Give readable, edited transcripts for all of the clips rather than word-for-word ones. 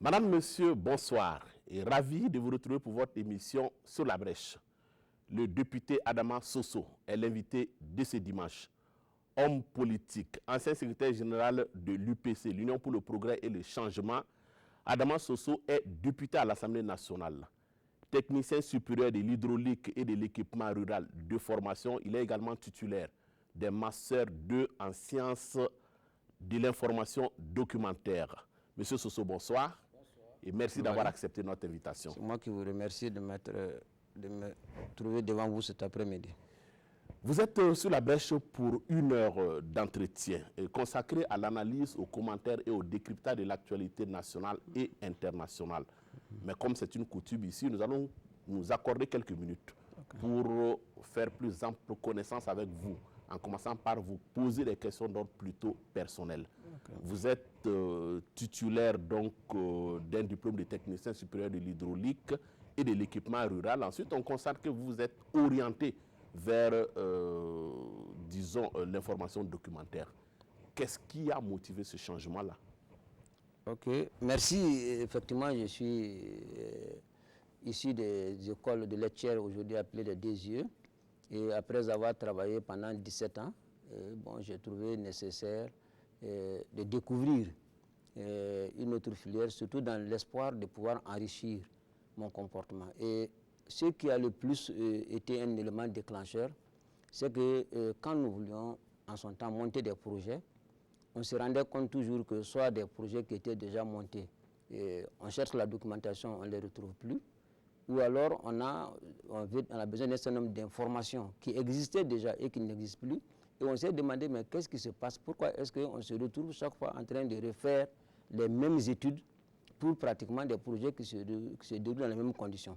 Madame, Monsieur, bonsoir et ravi de vous retrouver pour votre émission Sur la brèche. Le député Adama Soso est l'invité de ce dimanche. Homme politique, ancien secrétaire général de l'UPC, l'Union pour le progrès et le changement, Adama Soso est député à l'Assemblée nationale. Technicien supérieur de l'hydraulique et de l'équipement rural de formation, il est également titulaire des masters 2 en sciences de l'information documentaire. Monsieur Soso, bonsoir. Et merci d'avoir accepté notre invitation. C'est moi qui vous remercie de me trouver devant vous cet après-midi. Vous êtes sur la brèche pour 1 heure d'entretien consacré à l'analyse, aux commentaires et au décryptage de l'actualité nationale et internationale. Mais comme c'est une coutume ici, nous allons nous accorder quelques minutes pour faire plus ample connaissance avec vous, en commençant par vous poser des questions d'ordre plutôt personnel. Vous êtes titulaire donc d'un diplôme de technicien supérieur de l'hydraulique et de l'équipement rural. Ensuite, on constate que vous vous êtes orienté vers, disons, l'information documentaire. Qu'est-ce qui a motivé ce changement-là? Ok, merci. Effectivement, je suis issu des écoles de Letchère, aujourd'hui appelées les DSIE. Et après avoir travaillé pendant 17 ans, bon, j'ai trouvé nécessaire de découvrir une autre filière, surtout dans l'espoir de pouvoir enrichir mon comportement. Et ce qui a le plus été un élément déclencheur, c'est que quand nous voulions en son temps monter des projets, on se rendait compte toujours que soit des projets qui étaient déjà montés, on cherche la documentation, on ne les retrouve plus, ou alors on a besoin d'un certain nombre d'informations qui existaient déjà et qui n'existent plus, et on s'est demandé, mais qu'est-ce qui se passe? Pourquoi est-ce qu'on se retrouve chaque fois en train de refaire les mêmes études pour pratiquement des projets qui se déroulent dans les mêmes conditions?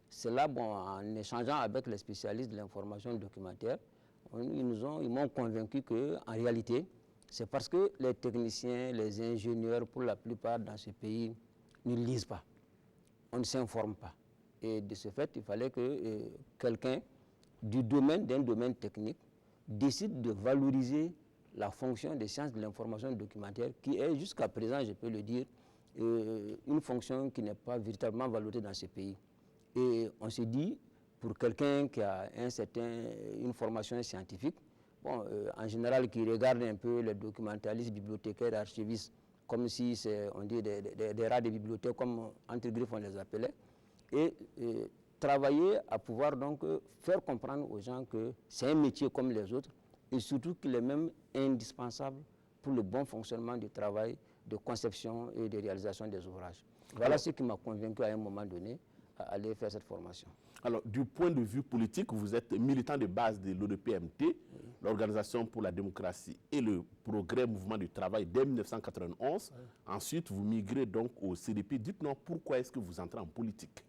C'est là, bon, en échangeant avec les spécialistes de l'information documentaire, ils m'ont convaincu qu'en réalité, c'est parce que les techniciens, les ingénieurs, pour la plupart dans ce pays, ne lisent pas. On ne s'informe pas. Et de ce fait, il fallait que quelqu'un d'un domaine technique décide de valoriser la fonction des sciences de l'information documentaire qui est jusqu'à présent, je peux le dire, une fonction qui n'est pas véritablement valorisée dans ce pays. Et on s'est dit, pour quelqu'un qui a une formation scientifique, bon, en général qui regarde un peu les documentalistes, bibliothécaires, archivistes, comme si on dit des rats de bibliothèque, comme entre griffes on les appelait, et travailler à pouvoir donc faire comprendre aux gens que c'est un métier comme les autres, et surtout qu'il est même indispensable pour le bon fonctionnement du travail de conception et de réalisation des ouvrages. Voilà ce qui m'a convaincu à un moment donné à aller faire cette formation. Alors, du point de vue politique, vous êtes militant de base de l'ODPMT, l'Organisation pour la démocratie et le progrès mouvement du travail dès 1991. Ensuite, vous migrez donc au CDP. Dites-nous pourquoi est-ce que vous entrez en politique?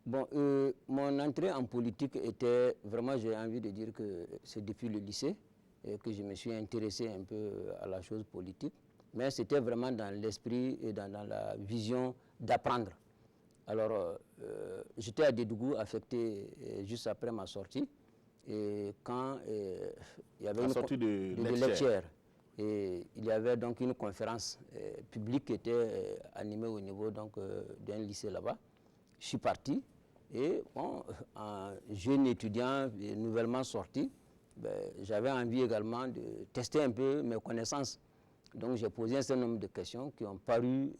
Bon, mon entrée en politique était vraiment, j'ai envie de dire que c'est depuis le lycée que je me suis intéressé un peu à la chose politique. Mais c'était vraiment dans l'esprit et dans la vision d'apprendre. Alors, j'étais à Dédougou, affecté juste après ma sortie. Et quand il y avait une sortie de Letchère, et il y avait donc une conférence publique qui était animée au niveau d'un lycée là-bas. Je suis parti et bon, en jeune étudiant nouvellement sorti, ben, j'avais envie également de tester un peu mes connaissances. Donc j'ai posé un certain nombre de questions qui ont paru,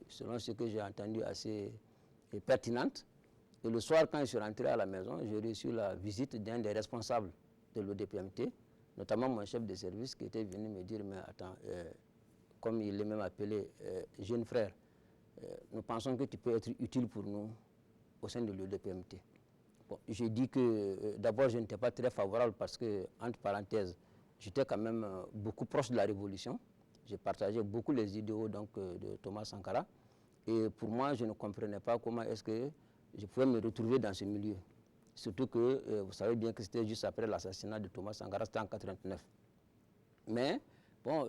selon ce que j'ai entendu, assez pertinentes. Et le soir, quand je suis rentré à la maison, j'ai reçu la visite d'un des responsables de l'ODPMT, notamment mon chef de service qui était venu me dire, mais attends, comme il est même appelé jeune frère, nous pensons que tu peux être utile pour nous au sein de l'ODPMT. Bon, j'ai dit que d'abord je n'étais pas très favorable parce que, entre parenthèses, j'étais quand même beaucoup proche de la Révolution. J'ai partagé beaucoup les idéaux de Thomas Sankara. Et pour moi, je ne comprenais pas comment est-ce que je pouvais me retrouver dans ce milieu. Surtout que vous savez bien que c'était juste après l'assassinat de Thomas Sankara, c'était en 1989. Mais bon,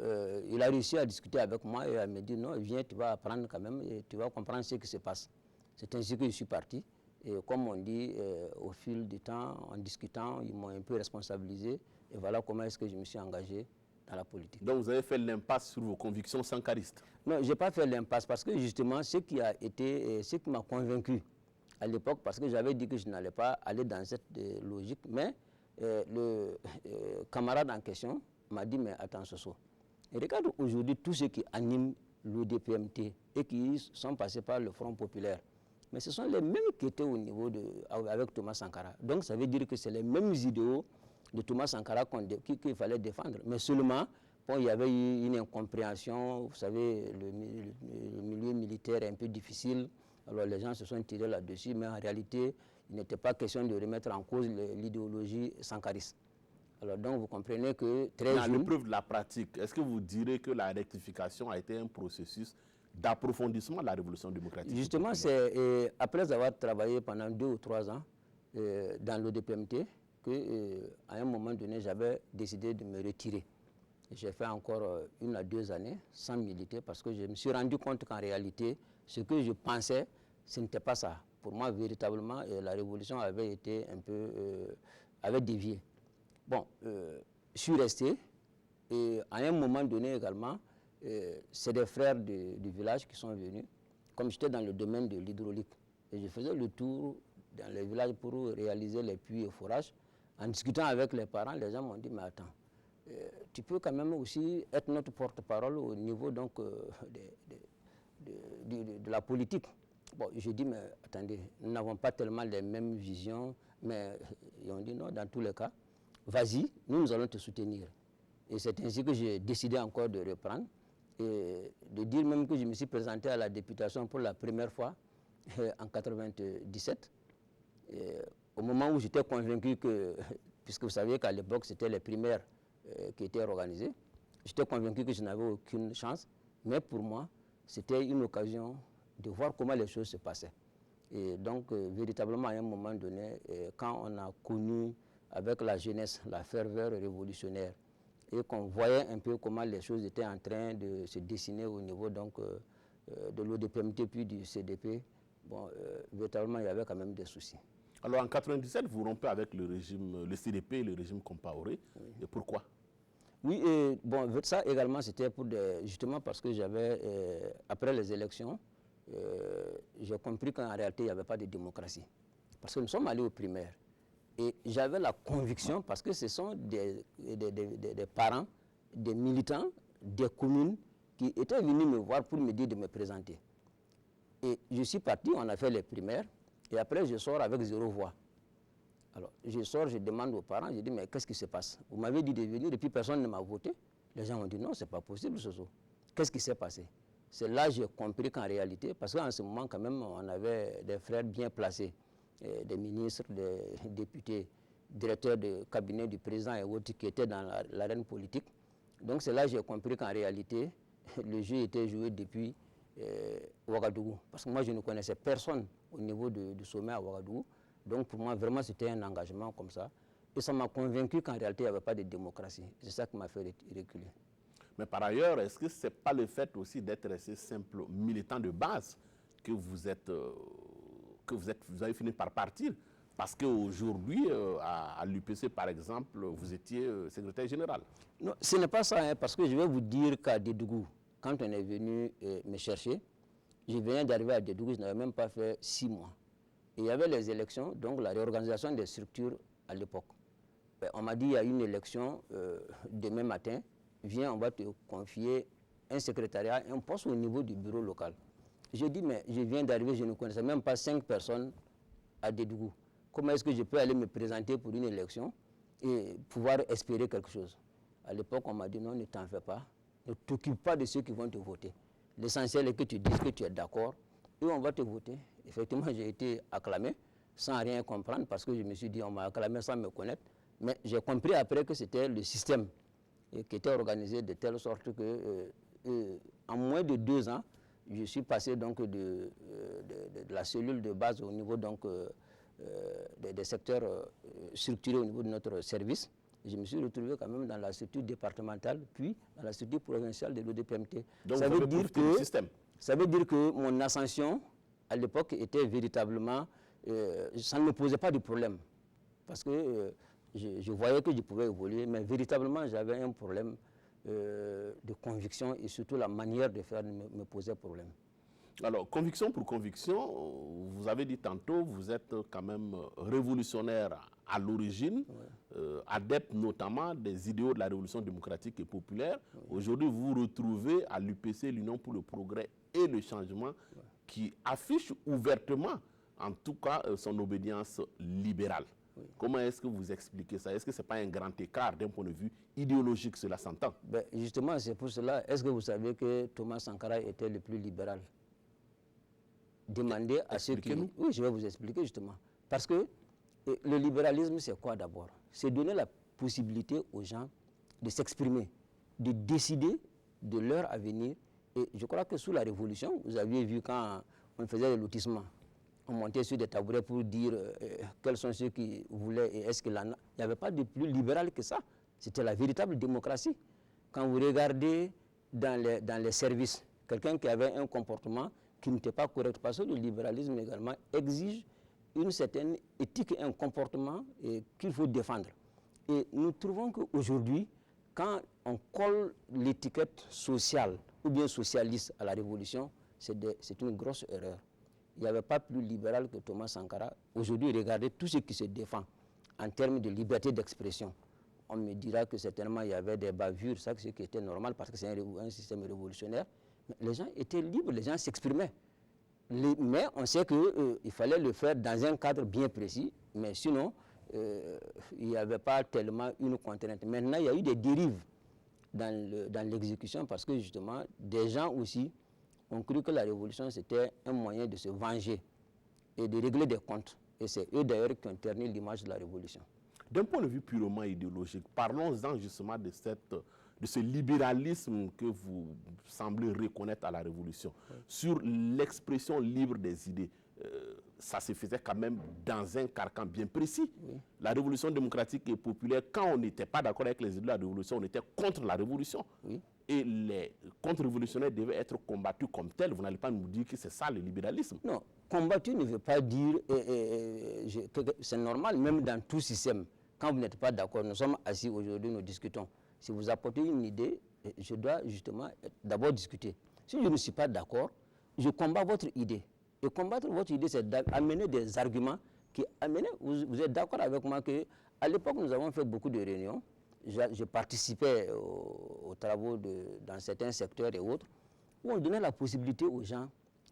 il a réussi à discuter avec moi et à me dire non, viens, tu vas apprendre quand même et tu vas comprendre ce qui se passe. C'est ainsi que je suis parti. Et comme on dit, au fil du temps, en discutant, ils m'ont un peu responsabilisé. Et voilà comment est-ce que je me suis engagé dans la politique. Donc vous avez fait l'impasse sur vos convictions sankaristes? Non, je n'ai pas fait l'impasse parce que justement, ce qui m'a convaincu à l'époque, parce que j'avais dit que je n'allais pas aller dans cette logique, mais le camarade en question m'a dit, mais attends, Soso, regarde aujourd'hui tous ceux qui animent l'ODPMT et qui sont passés par le Front populaire. Mais ce sont les mêmes qui étaient au niveau avec Thomas Sankara. Donc ça veut dire que c'est les mêmes idéaux de Thomas Sankara qu'il fallait défendre. Mais seulement, bon, il y avait eu une incompréhension, vous savez, le milieu militaire est un peu difficile. Alors les gens se sont tirés là-dessus, mais en réalité, il n'était pas question de remettre en cause l'idéologie sankariste. Alors donc vous comprenez que très À l'épreuve de la pratique, est-ce que vous direz que la rectification a été un processus d'approfondissement de la révolution démocratique? Justement, c'est après avoir travaillé pendant 2 ou 3 ans dans l'ODPMT qu'à un moment donné, j'avais décidé de me retirer. J'ai fait encore 1 à 2 années sans militer parce que je me suis rendu compte qu'en réalité, ce que je pensais, ce n'était pas ça. Pour moi, véritablement, la révolution avait été un peu avait dévié. Bon, je suis resté et à un moment donné également, c'est des frères du village qui sont venus, comme j'étais dans le domaine de l'hydraulique. Et je faisais le tour dans les villages pour réaliser les puits et forages. En discutant avec les parents, les gens m'ont dit, mais attends, tu peux quand même aussi être notre porte-parole au niveau donc, de la politique. Bon, je dis, mais attendez, nous n'avons pas tellement les mêmes visions, mais ils ont dit non, dans tous les cas, vas-y, nous allons te soutenir. Et c'est ainsi que j'ai décidé encore de reprendre et de dire même que je me suis présenté à la députation pour la première fois en 1997. Au moment où j'étais convaincu que, puisque vous savez qu'à l'époque c'était les primaires qui étaient organisées, j'étais convaincu que je n'avais aucune chance, mais pour moi, c'était une occasion de voir comment les choses se passaient. Et donc, véritablement, à un moment donné, quand on a connu avec la jeunesse la ferveur révolutionnaire et qu'on voyait un peu comment les choses étaient en train de se dessiner au niveau donc, de l'ODPMT puis du CDP, bon, véritablement, il y avait quand même des soucis. Alors, en 1997, vous rompez avec le régime, le CDP et le régime Compaoré. Oui. Et pourquoi? Oui, et bon, ça également, c'était justement parce que j'avais, après les élections, j'ai compris qu'en réalité, il n'y avait pas de démocratie. Parce que nous sommes allés aux primaires. Et j'avais la conviction, parce que ce sont des parents, des militants, des communes qui étaient venus me voir pour me dire de me présenter. Et je suis parti, on a fait les primaires, et après je sors avec 0 voix. Alors je sors, je demande aux parents, je dis mais qu'est-ce qui se passe? Vous m'avez dit de venir et puis personne ne m'a voté. Les gens ont dit non, c'est pas possible, Soso. Qu'est-ce qui s'est passé? C'est là que j'ai compris qu'en réalité, parce qu'en ce moment quand même, on avait des frères bien placés, des ministres, des députés, directeurs de cabinet du président et autres qui étaient dans l'arène politique. Donc c'est là que j'ai compris qu'en réalité, le jeu était joué depuis Ouagadougou. Parce que moi, je ne connaissais personne au niveau du sommet à Ouagadougou. Donc pour moi, vraiment, c'était un engagement comme ça. Et ça m'a convaincu qu'en réalité, il n'y avait pas de démocratie. C'est ça qui m'a fait reculer. Mais par ailleurs, est-ce que ce n'est pas le fait aussi d'être resté simple militant de base que vous avez fini par partir? Parce qu'aujourd'hui, à l'UPC, par exemple, vous étiez secrétaire général. Non, ce n'est pas ça, hein, parce que je vais vous dire qu'à Dédougou, quand on est venu me chercher, je venais d'arriver à Dédougou, je n'avais même pas fait 6 mois. Et il y avait les élections, donc la réorganisation des structures à l'époque. On m'a dit, il y a une élection demain matin, viens, on va te confier un secrétariat, un poste au niveau du bureau local. J'ai dit, mais je viens d'arriver, je ne connaissais même pas 5 personnes à Dédougou. Comment est-ce que je peux aller me présenter pour une élection et pouvoir espérer quelque chose? À l'époque, on m'a dit, non, ne t'en fais pas, ne t'occupe pas de ceux qui vont te voter. L'essentiel est que tu dises que tu es d'accord et on va te voter. Effectivement, j'ai été acclamé sans rien comprendre parce que je me suis dit, on m'a acclamé sans me connaître. Mais j'ai compris après que c'était le système qui était organisé de telle sorte que, en moins de 2 ans, je suis passé donc de la cellule de base au niveau donc, des secteurs structurés au niveau de notre service. Je me suis retrouvé quand même dans la structure départementale, puis dans la structure provinciale de l'ODPMT. Donc ça veut dire que système. Ça veut dire que mon ascension, à l'époque, était véritablement... ça ne me posait pas de problème. Parce que je voyais que je pouvais évoluer, mais véritablement, j'avais un problème de conviction et surtout la manière de faire me posait problème. Alors, conviction pour conviction, vous avez dit tantôt, vous êtes quand même révolutionnaire à l'origine, adepte notamment des idéaux de la révolution démocratique et populaire. Aujourd'hui, vous vous retrouvez à l'UPC, l'Union pour le progrès et le changement, qui affiche ouvertement, en tout cas, son obédience libérale. Comment est-ce que vous expliquez ça? Est-ce que ce n'est pas un grand écart d'un point de vue idéologique, cela s'entend? Justement, c'est pour cela. Est-ce que vous savez que Thomas Sankara était le plus libéral? Demandez à ceux qui... Oui, je vais vous expliquer justement. Parce que le libéralisme, c'est quoi d'abord? C'est donner la possibilité aux gens de s'exprimer, de décider de leur avenir. Et je crois que sous la Révolution, vous aviez vu quand on faisait le lotissement, on montait sur des tabourets pour dire quels sont ceux qui voulaient et est-ce qu'il y en a. Il n'y avait pas de plus libéral que ça. C'était la véritable démocratie. Quand vous regardez dans les services, quelqu'un qui avait un comportement qui n'était pas correct, parce que le libéralisme également exige une certaine éthique et un comportement qu'il faut défendre. Et nous trouvons qu'aujourd'hui, quand on colle l'étiquette sociale ou bien socialiste à la révolution, c'est une grosse erreur. Il n'y avait pas plus libéral que Thomas Sankara. Aujourd'hui, regardez tout ce qui se défend en termes de liberté d'expression. On me dira que certainement il y avait des bavures, ça ce qui était normal parce que c'est un système révolutionnaire. Mais les gens étaient libres, les gens s'exprimaient. Mais on sait qu'il fallait le faire dans un cadre bien précis, mais sinon, il n'y avait pas tellement une contrainte. Maintenant, il y a eu des dérives dans l'exécution parce que justement, des gens aussi ont cru que la révolution, c'était un moyen de se venger et de régler des comptes. Et c'est eux d'ailleurs qui ont terni l'image de la révolution. D'un point de vue purement idéologique, parlons-en justement de ce libéralisme que vous semblez reconnaître à la Révolution. Oui. Sur l'expression libre des idées, ça se faisait quand même dans un carcan bien précis. Oui. La Révolution démocratique et populaire, quand on n'était pas d'accord avec les idées de la Révolution, on était contre la Révolution. Oui. Et les contre-révolutionnaires devaient être combattus comme tels. Vous n'allez pas nous dire que c'est ça le libéralisme? Non, combattu ne veut pas dire... que c'est normal, même dans tout système. Quand vous n'êtes pas d'accord, nous sommes assis aujourd'hui, nous discutons. Si vous apportez une idée, je dois justement d'abord discuter. Si je ne suis pas d'accord, je combats votre idée. Et combattre votre idée, c'est d'amener des arguments qui amènent... Vous êtes d'accord avec moi qu'à l'époque, nous avons fait beaucoup de réunions. Je participais aux travaux dans certains secteurs et autres, où on donnait la possibilité aux gens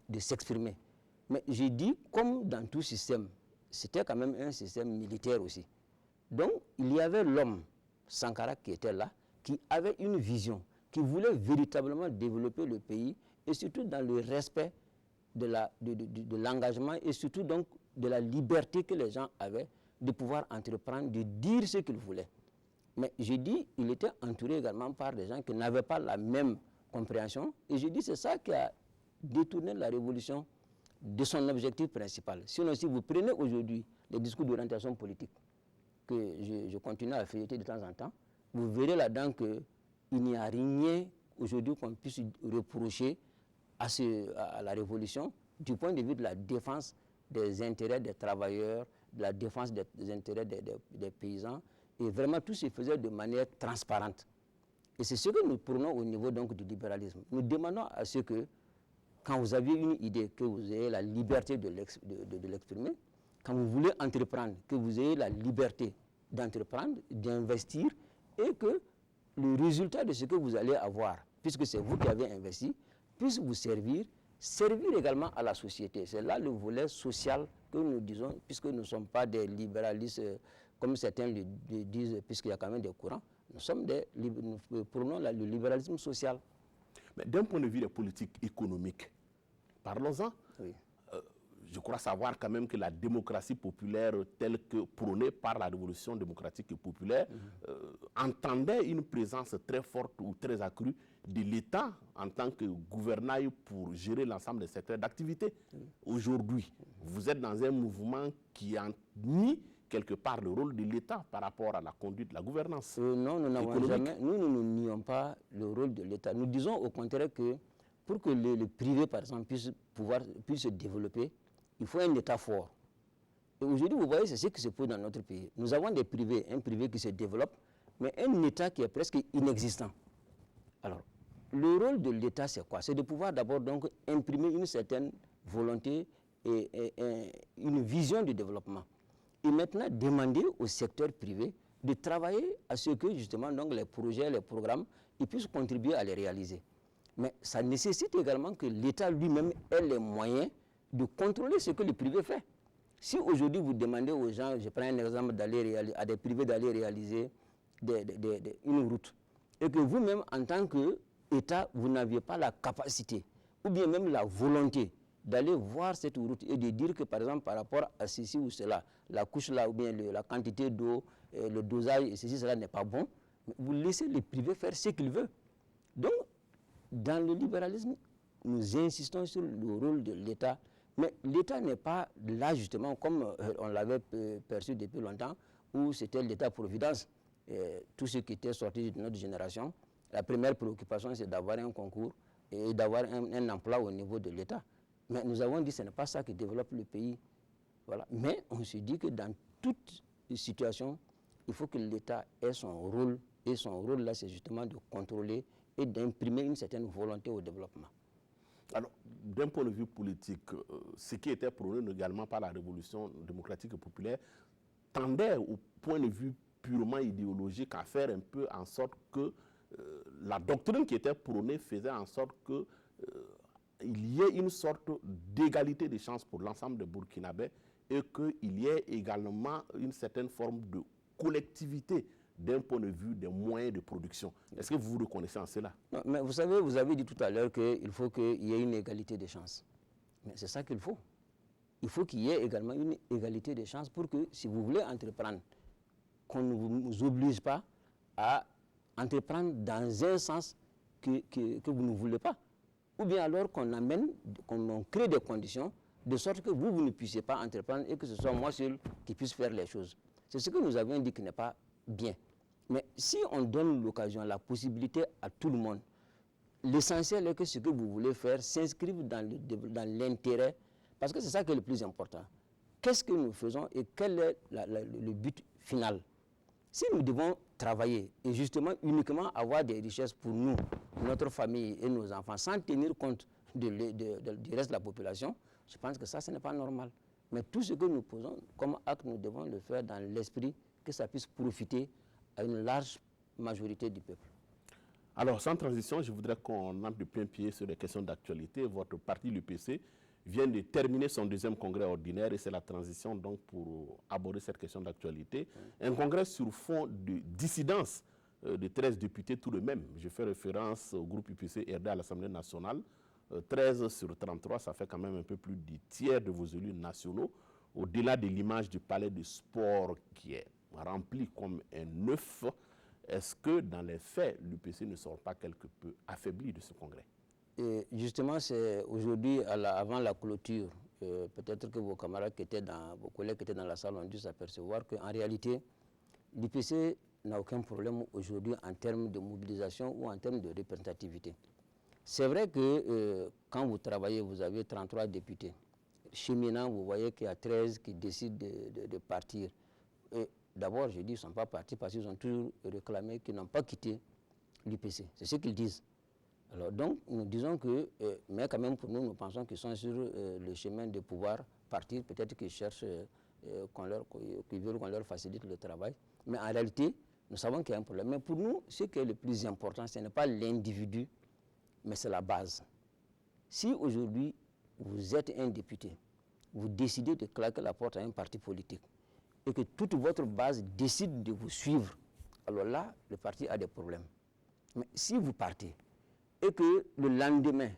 de s'exprimer. Mais j'ai dit, comme dans tout système, c'était quand même un système militaire aussi. Donc, il y avait l'homme, Sankara, qui était là, qui avait une vision, qui voulait véritablement développer le pays, et surtout dans le respect de l'engagement, et surtout donc de la liberté que les gens avaient de pouvoir entreprendre, de dire ce qu'ils voulaient. Mais j'ai dit, il était entouré également par des gens qui n'avaient pas la même compréhension, et j'ai dit, c'est ça qui a détourné la révolution de son objectif principal. Sinon, si vous prenez aujourd'hui les discours d'orientation politique, que je continue à feuilleter de temps en temps, vous verrez là-dedans qu'il n'y a rien aujourd'hui qu'on puisse reprocher à la révolution du point de vue de la défense des intérêts des travailleurs, de la défense des intérêts des paysans, et vraiment tout se faisait de manière transparente. Et c'est ce que nous prenons au niveau donc du libéralisme. Nous demandons à ceux que, quand vous avez une idée, que vous ayez la liberté de l'exprimer, quand vous voulez entreprendre, que vous ayez la liberté d'entreprendre, d'investir, et que le résultat de ce que vous allez avoir, puisque c'est vous qui avez investi, puisse vous servir également à la société. C'est là le volet social que nous disons, puisque nous ne sommes pas des libéralistes, comme certains le disent, puisqu'il y a quand même des courants, nous prenons le libéralisme social. Mais d'un point de vue des politiques économiques, parlons-en. Oui. Je crois savoir quand même que la démocratie populaire telle que prônée par la révolution démocratique et populaire entendait une présence très forte ou très accrue de l'État en tant que gouvernail pour gérer l'ensemble des secteurs d'activité. Aujourd'hui, vous êtes dans un mouvement qui a mis quelque part le rôle de l'État par rapport à la conduite de la gouvernance. Non, nous n'avons jamais, nous ne nions pas le rôle de l'État. Nous disons au contraire que pour que le privé, par exemple, puisse se développer, il faut un État fort. Et aujourd'hui, vous voyez, c'est ce qui se pose dans notre pays. Nous avons des privés, un privé qui se développe, mais un État qui est presque inexistant. Alors, le rôle de l'État, c'est quoi? C'est de pouvoir d'abord donc imprimer une certaine volonté et une vision du développement. Et maintenant, demander au secteur privé de travailler à ce que justement donc, les projets, les programmes, ils puissent contribuer à les réaliser. Mais ça nécessite également que l'État lui-même ait les moyens de contrôler ce que le privé fait. Si aujourd'hui vous demandez aux gens, je prends un exemple, à des privés d'aller réaliser une route, et que vous-même, en tant qu'État, vous n'aviez pas la capacité, ou bien même la volonté d'aller voir cette route et de dire que, par exemple, par rapport à ceci ou cela, la couche là, ou bien la quantité d'eau, le dosage, et ceci, cela n'est pas bon, vous laissez les privés faire ce qu'ils veulent. Donc, dans le libéralisme, nous insistons sur le rôle de l'État, mais l'État n'est pas là justement comme on l'avait perçu depuis longtemps, où c'était l'État-providence. Tout ce qui était sorti de notre génération, la première préoccupation c'est d'avoir un concours et d'avoir un emploi au niveau de l'État. Mais nous avons dit que ce n'est pas ça qui développe le pays. Voilà. Mais on se dit que dans toute situation, il faut que l'État ait son rôle, et son rôle là c'est justement de contrôler et d'imprimer une certaine volonté au développement. Alors, d'un point de vue politique, ce qui était prôné également par la révolution démocratique et populaire tendait au point de vue purement idéologique à faire un peu en sorte que la doctrine qui était prônée faisait en sorte que il y ait une sorte d'égalité des chances pour l'ensemble des Burkinabés et qu'il y ait également une certaine forme de collectivité d'un point de vue des moyens de production. Est-ce que vous reconnaissez en cela? Non, mais vous savez, vous avez dit tout à l'heure qu'il faut qu'il y ait une égalité des chances. Mais c'est ça qu'il faut. Il faut qu'il y ait également une égalité des chances pour que, si vous voulez entreprendre, qu'on ne vous oblige pas à entreprendre dans un sens que vous ne voulez pas. Ou bien alors qu'on crée des conditions de sorte que vous ne puissiez pas entreprendre et que ce soit moi seul qui puisse faire les choses. C'est ce que nous avions dit qui n'est pas bien. Mais si on donne l'occasion, la possibilité à tout le monde, l'essentiel est que ce que vous voulez faire s'inscrive dans l'intérêt, parce que c'est ça qui est le plus important. Qu'est-ce que nous faisons et quel est le but final? Si nous devons travailler et justement uniquement avoir des richesses pour nous, notre famille et nos enfants, sans tenir compte du reste de la population, je pense que ça, ce n'est pas normal. Mais tout ce que nous posons comme acte, nous devons le faire dans l'esprit que ça puisse profiter à une large majorité du peuple. Alors, sans transition, je voudrais qu'on entre de plein pied sur les questions d'actualité. Votre parti, l'UPC, vient de terminer son deuxième congrès ordinaire et c'est la transition donc pour aborder cette question d'actualité. Un congrès sur fond de dissidence de 13 députés tout de même. Je fais référence au groupe UPC RD à l'Assemblée nationale. 13 sur 33, ça fait quand même un peu plus du tiers de vos élus nationaux. Au-delà de l'image du palais de sport qui est rempli comme un œuf, est-ce que dans les faits, l'UPC ne sort pas quelque peu affaibli de ce congrès? Et justement, c'est aujourd'hui, avant la clôture, peut-être que vos camarades vos collègues qui étaient dans la salle ont dû s'apercevoir qu'en réalité, l'UPC n'a aucun problème aujourd'hui en termes de mobilisation ou en termes de représentativité. C'est vrai que quand vous travaillez, vous avez 33 députés. Cheminant, vous voyez qu'il y a 13 qui décident de partir. D'abord, je dis qu'ils ne sont pas partis parce qu'ils ont toujours réclamé qu'ils n'ont pas quitté l'UPC. C'est ce qu'ils disent. Alors donc, nous disons que, mais quand même pour nous, nous pensons qu'ils sont sur le chemin de pouvoir partir. Peut-être qu'ils cherchent, qu'ils veulent qu'on leur facilite le travail. Mais en réalité, nous savons qu'il y a un problème. Mais pour nous, ce qui est le plus important, ce n'est pas l'individu, mais c'est la base. Si aujourd'hui, vous êtes un député, vous décidez de claquer la porte à un parti politique, et que toute votre base décide de vous suivre, alors là, le parti a des problèmes. Mais si vous partez, et que le lendemain,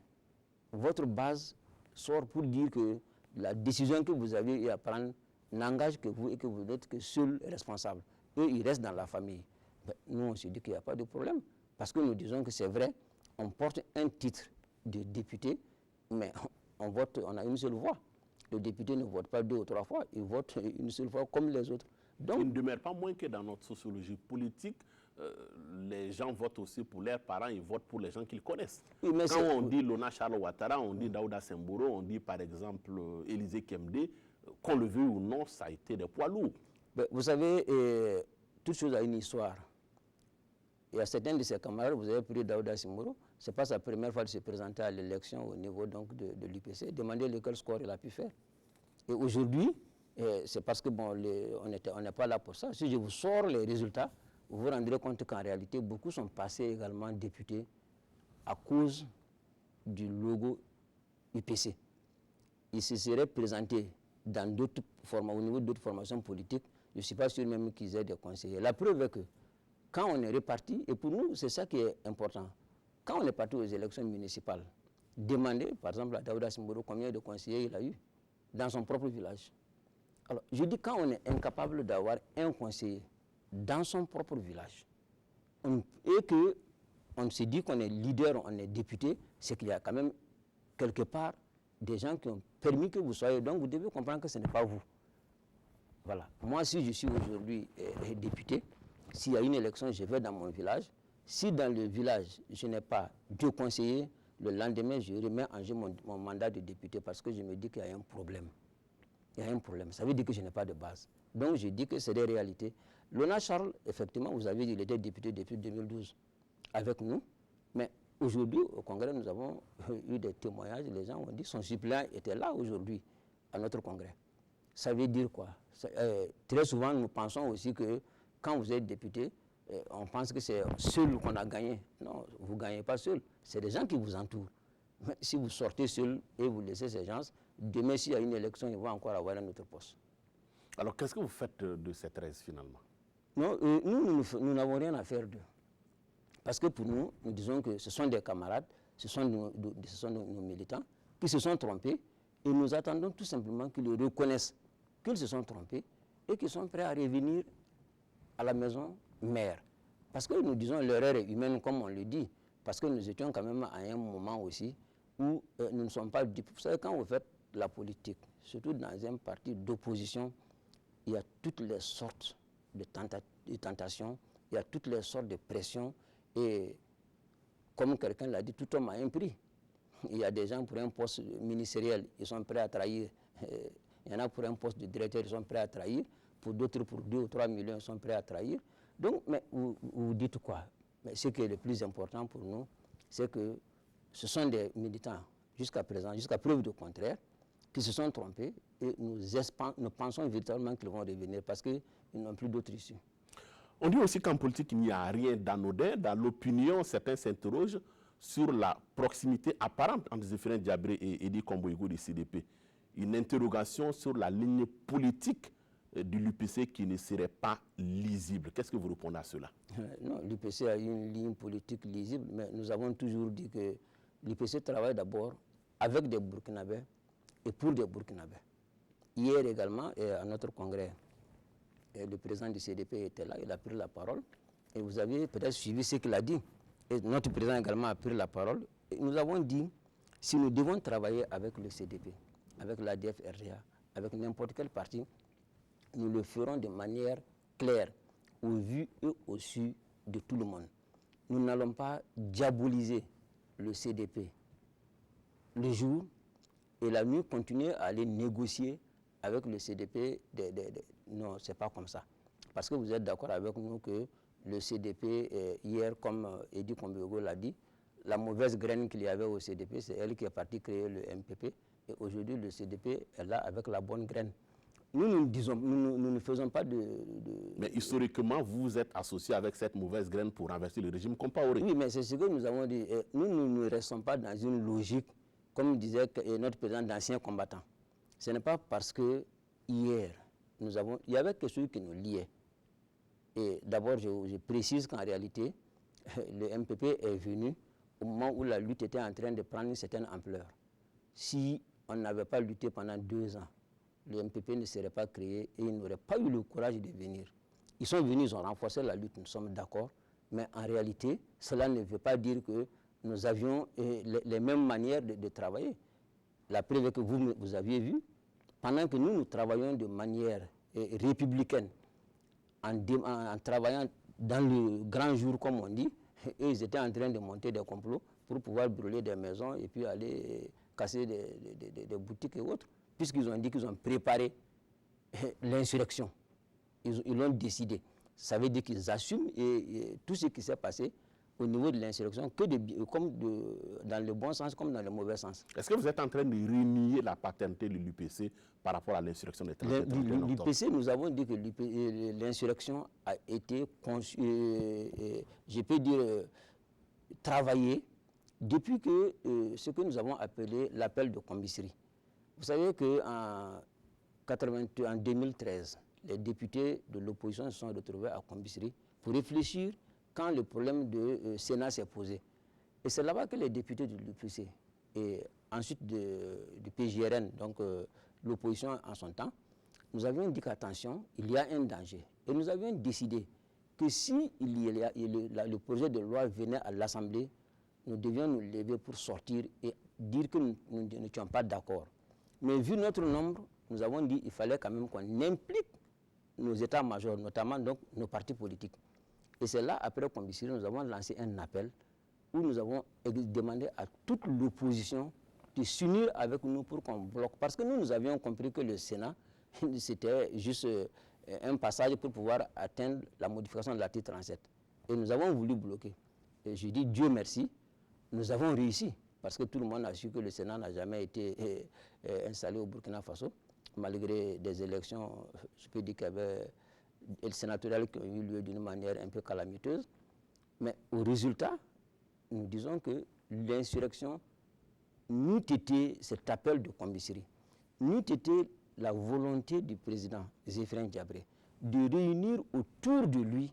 votre base sort pour dire que la décision que vous avez eu à prendre n'engage que vous et que vous n'êtes que seul responsable. Eux, ils restent dans la famille. Ben, nous, on se dit qu'il n'y a pas de problème. Parce que nous disons que c'est vrai, on porte un titre de député, mais on a une seule voix. Le député ne vote pas 2 ou 3 fois, il vote une seule fois comme les autres. Donc, il ne demeure pas moins que dans notre sociologie politique, les gens votent aussi pour leurs parents, ils votent pour les gens qu'ils connaissent. Oui, quand on dit Lona Charles Ouattara, on dit Daouda Semboro, on dit par exemple Élisée Kemdé, qu'on le veuille ou non, ça a été des poids lourds. Ben, vous savez, toute chose a une histoire. il y a certains de ses camarades, vous avez pris Daouda Simoro, ce n'est pas sa première fois de se présenter à l'élection au niveau donc, de l'UPC, demandez quel score il a pu faire. Et aujourd'hui, c'est parce que bon, on n'est pas là pour ça. Si je vous sors les résultats, vous vous rendrez compte qu'en réalité, beaucoup sont passés également députés à cause du logo UPC. Ils se seraient présentés dans d'autres au niveau d'autres formations politiques. Je ne suis pas sûr même qu'ils aient des conseillers. La preuve est que quand on est reparti, et pour nous, c'est ça qui est important, quand on est parti aux élections municipales, demandez, par exemple, à Daouda Simboro combien de conseillers il a eu dans son propre village. Alors, je dis quand on est incapable d'avoir un conseiller dans son propre village, et qu'on se dit qu'on est leader, on est député, c'est qu'il y a quand même quelque part des gens qui ont permis que vous soyez. Donc vous devez comprendre que ce n'est pas vous. Voilà. Moi, si je suis aujourd'hui député, s'il y a une élection, je vais dans mon village. Si dans le village, je n'ai pas de conseiller, le lendemain, je remets en jeu mon mandat de député parce que je me dis qu'il y a un problème. Il y a un problème. Ça veut dire que je n'ai pas de base. Donc je dis que c'est des réalités. Lona Charles, effectivement, vous avez dit qu'il était député depuis 2012 avec nous. Mais aujourd'hui, au Congrès, nous avons eu des témoignages. Les gens ont dit que son suppléant était là aujourd'hui à notre Congrès. Ça veut dire quoi? Très souvent, nous pensons aussi que quand vous êtes député, on pense que c'est seul qu'on a gagné. Non, vous ne gagnez pas seul. C'est des gens qui vous entourent. Mais si vous sortez seul et vous laissez ces gens, demain, s'il y a une élection, ils vont encore avoir un autre poste. Alors, qu'est-ce que vous faites de cette 13 finalement? Non, nous n'avons rien à faire d'eux. Parce que pour nous, nous disons que ce sont des camarades, ce sont nos militants qui se sont trompés et nous attendons tout simplement qu'ils reconnaissent qu'ils se sont trompés et qu'ils sont prêts à revenir à la maison mère. Parce que nous disons l'erreur est humaine comme on le dit, parce que nous étions quand même à un moment aussi où nous ne sommes pas dupes. Vous savez, quand vous faites la politique, surtout dans un parti d'opposition, il y a toutes les sortes de tentations, il y a toutes les sortes de pressions et comme quelqu'un l'a dit, tout homme a un prix. Il y a des gens pour un poste ministériel, ils sont prêts à trahir. Il y en a pour un poste de directeur, ils sont prêts à trahir. Pour d'autres, pour 2 ou 3 millions, ils sont prêts à trahir. Donc, mais vous dites quoi? Mais ce qui est le plus important pour nous, c'est que ce sont des militants, jusqu'à présent, jusqu'à preuve du contraire, qui se sont trompés et nous pensons véritablement qu'ils vont revenir parce qu'ils n'ont plus d'autre issue. On dit aussi qu'en politique, il n'y a rien d'anodin. Dans l'opinion, certains s'interrogent sur la proximité apparente entre Zéphirin Diabré et Edi Komboïgo du CDP. Une interrogation sur la ligne politique de l'UPC qui ne serait pas lisible. Qu'est-ce que vous répondez à cela? Non, l'UPC a une ligne politique lisible, mais nous avons toujours dit que l'UPC travaille d'abord avec des Burkinabés et pour des Burkinabés. Hier également, à notre congrès, le président du CDP était là, il a pris la parole. Et vous avez peut-être suivi ce qu'il a dit. Et notre président également a pris la parole. Et nous avons dit, si nous devons travailler avec le CDP, avec l'ADF-RDA, avec n'importe quel parti, nous le ferons de manière claire, au vu et au su de tout le monde. Nous n'allons pas diaboliser le CDP le jour et la nuit continuer à aller négocier avec le CDP. Non, ce n'est pas comme ça. Parce que vous êtes d'accord avec nous que le CDP, hier, comme Edi Komboïgo l'a dit, la mauvaise graine qu'il y avait au CDP, c'est elle qui est partie créer le MPP. Et aujourd'hui, le CDP est là avec la bonne graine. Nous ne faisons pas de... Mais historiquement, vous êtes associé avec cette mauvaise graine pour renverser le régime Compaoré. Oui, mais c'est ce que nous avons dit. Nous ne restons pas dans une logique, comme disait notre président, d'anciens combattants. Ce n'est pas parce que hier, il y avait quelque chose qui nous liait. Et d'abord, je précise qu'en réalité, le MPP est venu au moment où la lutte était en train de prendre une certaine ampleur. Si on n'avait pas lutté pendant 2 ans, le MPP ne serait pas créé et ils n'auraient pas eu le courage de venir. Ils sont venus, ils ont renforcé la lutte, nous sommes d'accord, mais en réalité, cela ne veut pas dire que nous avions les mêmes manières de travailler. La preuve est que vous aviez vu, pendant que nous travaillons de manière républicaine, en travaillant dans le grand jour, comme on dit, et ils étaient en train de monter des complots pour pouvoir brûler des maisons et puis aller casser des boutiques et autres, puisqu'ils ont dit qu'ils ont préparé l'insurrection. Ils l'ont décidé. Ça veut dire qu'ils assument et tout ce qui s'est passé au niveau de l'insurrection, dans le bon sens comme dans le mauvais sens. Est-ce que vous êtes en train de renier la paternité de l'UPC par rapport à l'insurrection des 30 et 31 octobre? L'UPC, nous avons dit que l'insurrection a été conçue, je peux dire, travaillée depuis que ce que nous avons appelé l'appel de Combisserie. Vous savez qu'en 2013, les députés de l'opposition se sont retrouvés à Combisserie pour réfléchir quand le problème de Sénat s'est posé. Et c'est là-bas que les députés de l'UPC et ensuite du PJRN, donc l'opposition en son temps, nous avions dit qu'attention, il y a un danger. Et nous avions décidé que si le projet de loi venait à l'Assemblée, nous devions nous lever pour sortir et dire que nous n'étions pas d'accord. Mais vu notre nombre, nous avons dit qu'il fallait quand même qu'on implique nos états-majors, notamment donc nos partis politiques. Et c'est là, après Combisserie, nous avons lancé un appel où nous avons demandé à toute l'opposition de s'unir avec nous pour qu'on bloque. Parce que nous avions compris que le Sénat, c'était juste un passage pour pouvoir atteindre la modification de l'article 37. Et nous avons voulu bloquer. Et je dis Dieu merci, nous avons réussi. Parce que tout le monde a su que le Sénat n'a jamais été installé au Burkina Faso, malgré des élections, je peux dire qu'il y avait des sénatoriales qui ont eu lieu d'une manière un peu calamiteuse. Mais au résultat, nous disons que l'insurrection n'eût été cet appel de Combisserie, n'eut été la volonté du président Zéphirin Diabré de réunir autour de lui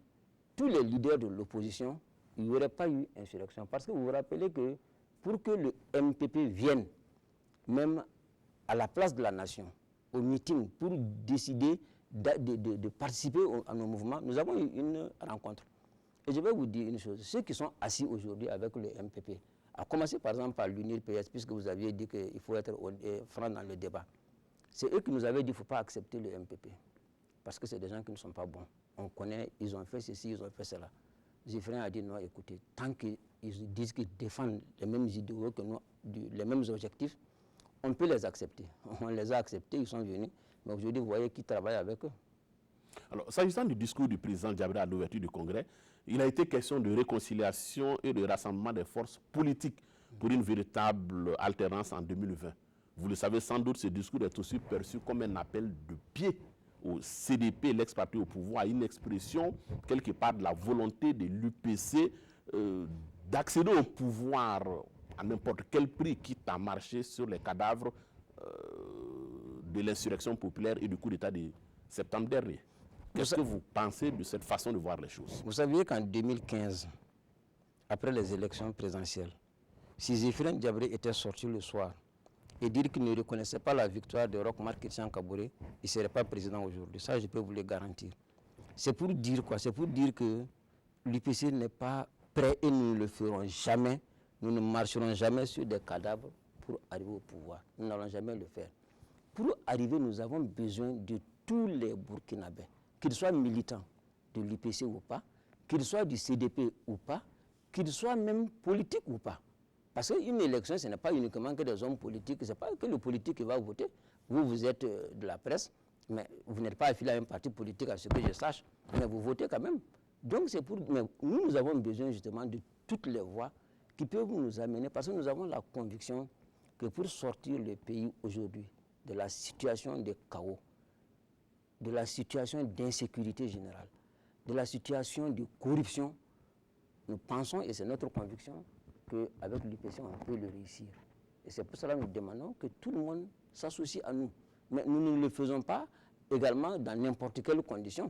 tous les leaders de l'opposition, il n'y aurait pas eu insurrection. Parce que vous vous rappelez que pour que le MPP vienne même à la place de la nation, au meeting, pour décider de participer à nos mouvements, nous avons eu une rencontre. Et je vais vous dire une chose, ceux qui sont assis aujourd'hui avec le MPP, à commencer par exemple par l'UNIR PS, puisque vous aviez dit qu'il faut être franc dans le débat, c'est eux qui nous avaient dit qu'il ne faut pas accepter le MPP, parce que c'est des gens qui ne sont pas bons. On connaît, ils ont fait ceci, ils ont fait cela. Zéphirin a dit non, écoutez, tant qu'ils disent qu'ils défendent les mêmes idéaux que nous, les mêmes objectifs, on peut les accepter. On les a acceptés, ils sont venus. Mais aujourd'hui, vous voyez qui travaille avec eux. Alors, s'agissant du discours du président Diabré à l'ouverture du Congrès, il a été question de réconciliation et de rassemblement des forces politiques pour une véritable alternance en 2020. Vous le savez sans doute, ce discours est aussi perçu comme un appel de pied au CDP, l'ex-parti au pouvoir, une expression quelque part de la volonté de l'UPC d'accéder au pouvoir à n'importe quel prix, quitte à marcher sur les cadavres de l'insurrection populaire et du coup d'État de septembre dernier. Qu'est-ce que vous pensez de cette façon de voir les choses? Vous saviez qu'en 2015, après les élections présidentielles, si Zéphirin Diabré était sorti le soir et dire qu'il ne reconnaissait pas la victoire de Roch Marc Christian Kaboré, il ne serait pas président aujourd'hui. Ça, je peux vous le garantir. C'est pour dire quoi? C'est pour dire que l'UPC n'est pas prêt et nous ne le ferons jamais. Nous ne marcherons jamais sur des cadavres pour arriver au pouvoir. Nous n'allons jamais le faire. Pour arriver, nous avons besoin de tous les Burkinabés, qu'ils soient militants de l'UPC ou pas, qu'ils soient du CDP ou pas, qu'ils soient même politiques ou pas. Parce qu'une élection, ce n'est pas uniquement que des hommes politiques, ce n'est pas que le politique qui va voter. Vous, vous êtes de la presse, mais vous n'êtes pas affilié à un parti politique, à ce que je sache, mais vous votez quand même. Donc, c'est pour. Mais nous avons besoin justement de toutes les voies qui peuvent nous amener, parce que nous avons la conviction que pour sortir le pays aujourd'hui de la situation de chaos, de la situation d'insécurité générale, de la situation de corruption, nous pensons, et c'est notre conviction, qu'avec l'UPC, on peut le réussir. Et c'est pour cela que nous demandons que tout le monde s'associe à nous. Mais nous ne le faisons pas également dans n'importe quelle condition.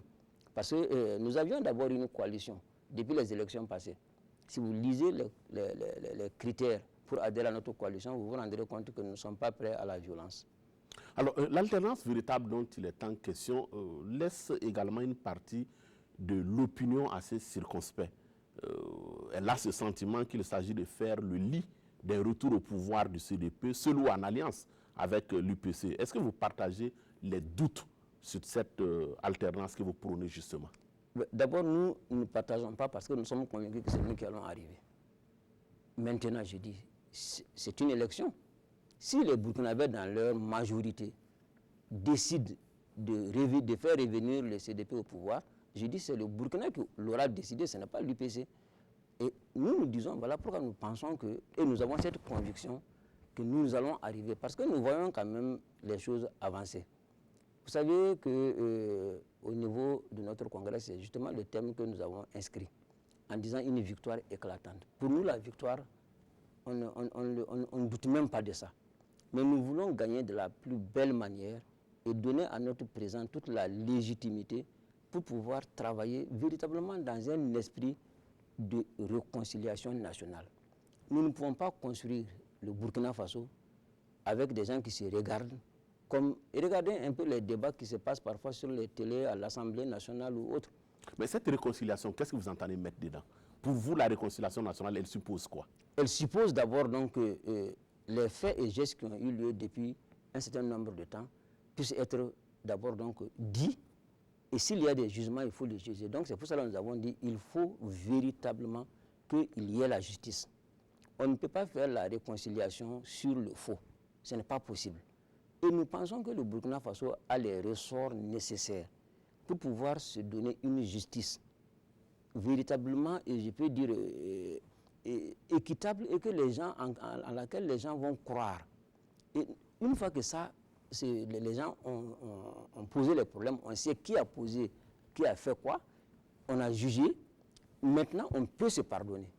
Parce que nous avions d'abord une coalition depuis les élections passées. Si vous lisez les critères pour adhérer à notre coalition, vous vous rendrez compte que nous ne sommes pas prêts à la violence. Alors, l'alternance véritable dont il est en question laisse également une partie de l'opinion assez circonspecte. Elle a ce sentiment qu'il s'agit de faire le lit d'un retour au pouvoir du CDP, seul ou en alliance avec l'UPC. Est-ce que vous partagez les doutes sur cette alternance que vous prônez justement? D'abord, nous ne partageons pas parce que nous sommes convaincus que c'est nous qui allons arriver. Maintenant, je dis, c'est une élection. Si les Burkinabés, dans leur majorité, décident de faire revenir le CDP au pouvoir, Je dis c'est le Burkina qui l'aura décidé, ce n'est pas l'UPC. Et nous disons, voilà pourquoi nous pensons que, et nous avons cette conviction que nous allons arriver, parce que nous voyons quand même les choses avancer. Vous savez qu'au niveau de notre congrès, c'est justement le thème que nous avons inscrit, en disant une victoire éclatante. Pour nous, la victoire, on ne doute même pas de ça. Mais nous voulons gagner de la plus belle manière et donner à notre président toute la légitimité pour pouvoir travailler véritablement dans un esprit de réconciliation nationale. Nous ne pouvons pas construire le Burkina Faso avec des gens qui se regardent comme... Et regardez un peu les débats qui se passent parfois sur les télés, à l'Assemblée nationale ou autre. Mais cette réconciliation, qu'est-ce que vous entendez mettre dedans? Pour vous, la réconciliation nationale, elle suppose quoi? Elle suppose d'abord donc les faits et gestes qui ont eu lieu depuis un certain nombre de temps puissent être d'abord donc dits. Et s'il y a des jugements, il faut les juger. Donc c'est pour cela que nous avons dit qu'il faut véritablement qu'il y ait la justice. On ne peut pas faire la réconciliation sur le faux. Ce n'est pas possible. Et nous pensons que le Burkina Faso a les ressorts nécessaires pour pouvoir se donner une justice véritablement, et je peux dire équitable, et que les gens, en laquelle les gens vont croire. Et une fois que ça, les gens ont posé les problèmes, on sait qui a posé, qui a fait quoi, on a jugé, maintenant on peut se pardonner.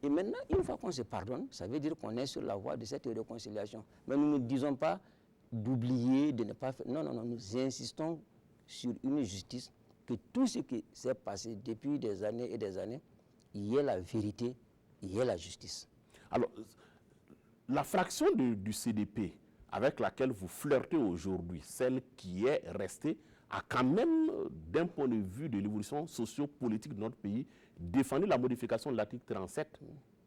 Et maintenant, une fois qu'on se pardonne, ça veut dire qu'on est sur la voie de cette réconciliation. Mais nous ne disons pas d'oublier, de ne pas faire... Non, non, non, nous insistons sur une justice, que tout ce qui s'est passé depuis des années et des années, il y ait la vérité, il y ait la justice. Alors, la fraction du CDP avec laquelle vous flirtez aujourd'hui, celle qui est restée, a quand même, d'un point de vue de l'évolution socio-politique de notre pays, défendu la modification de l'article 37.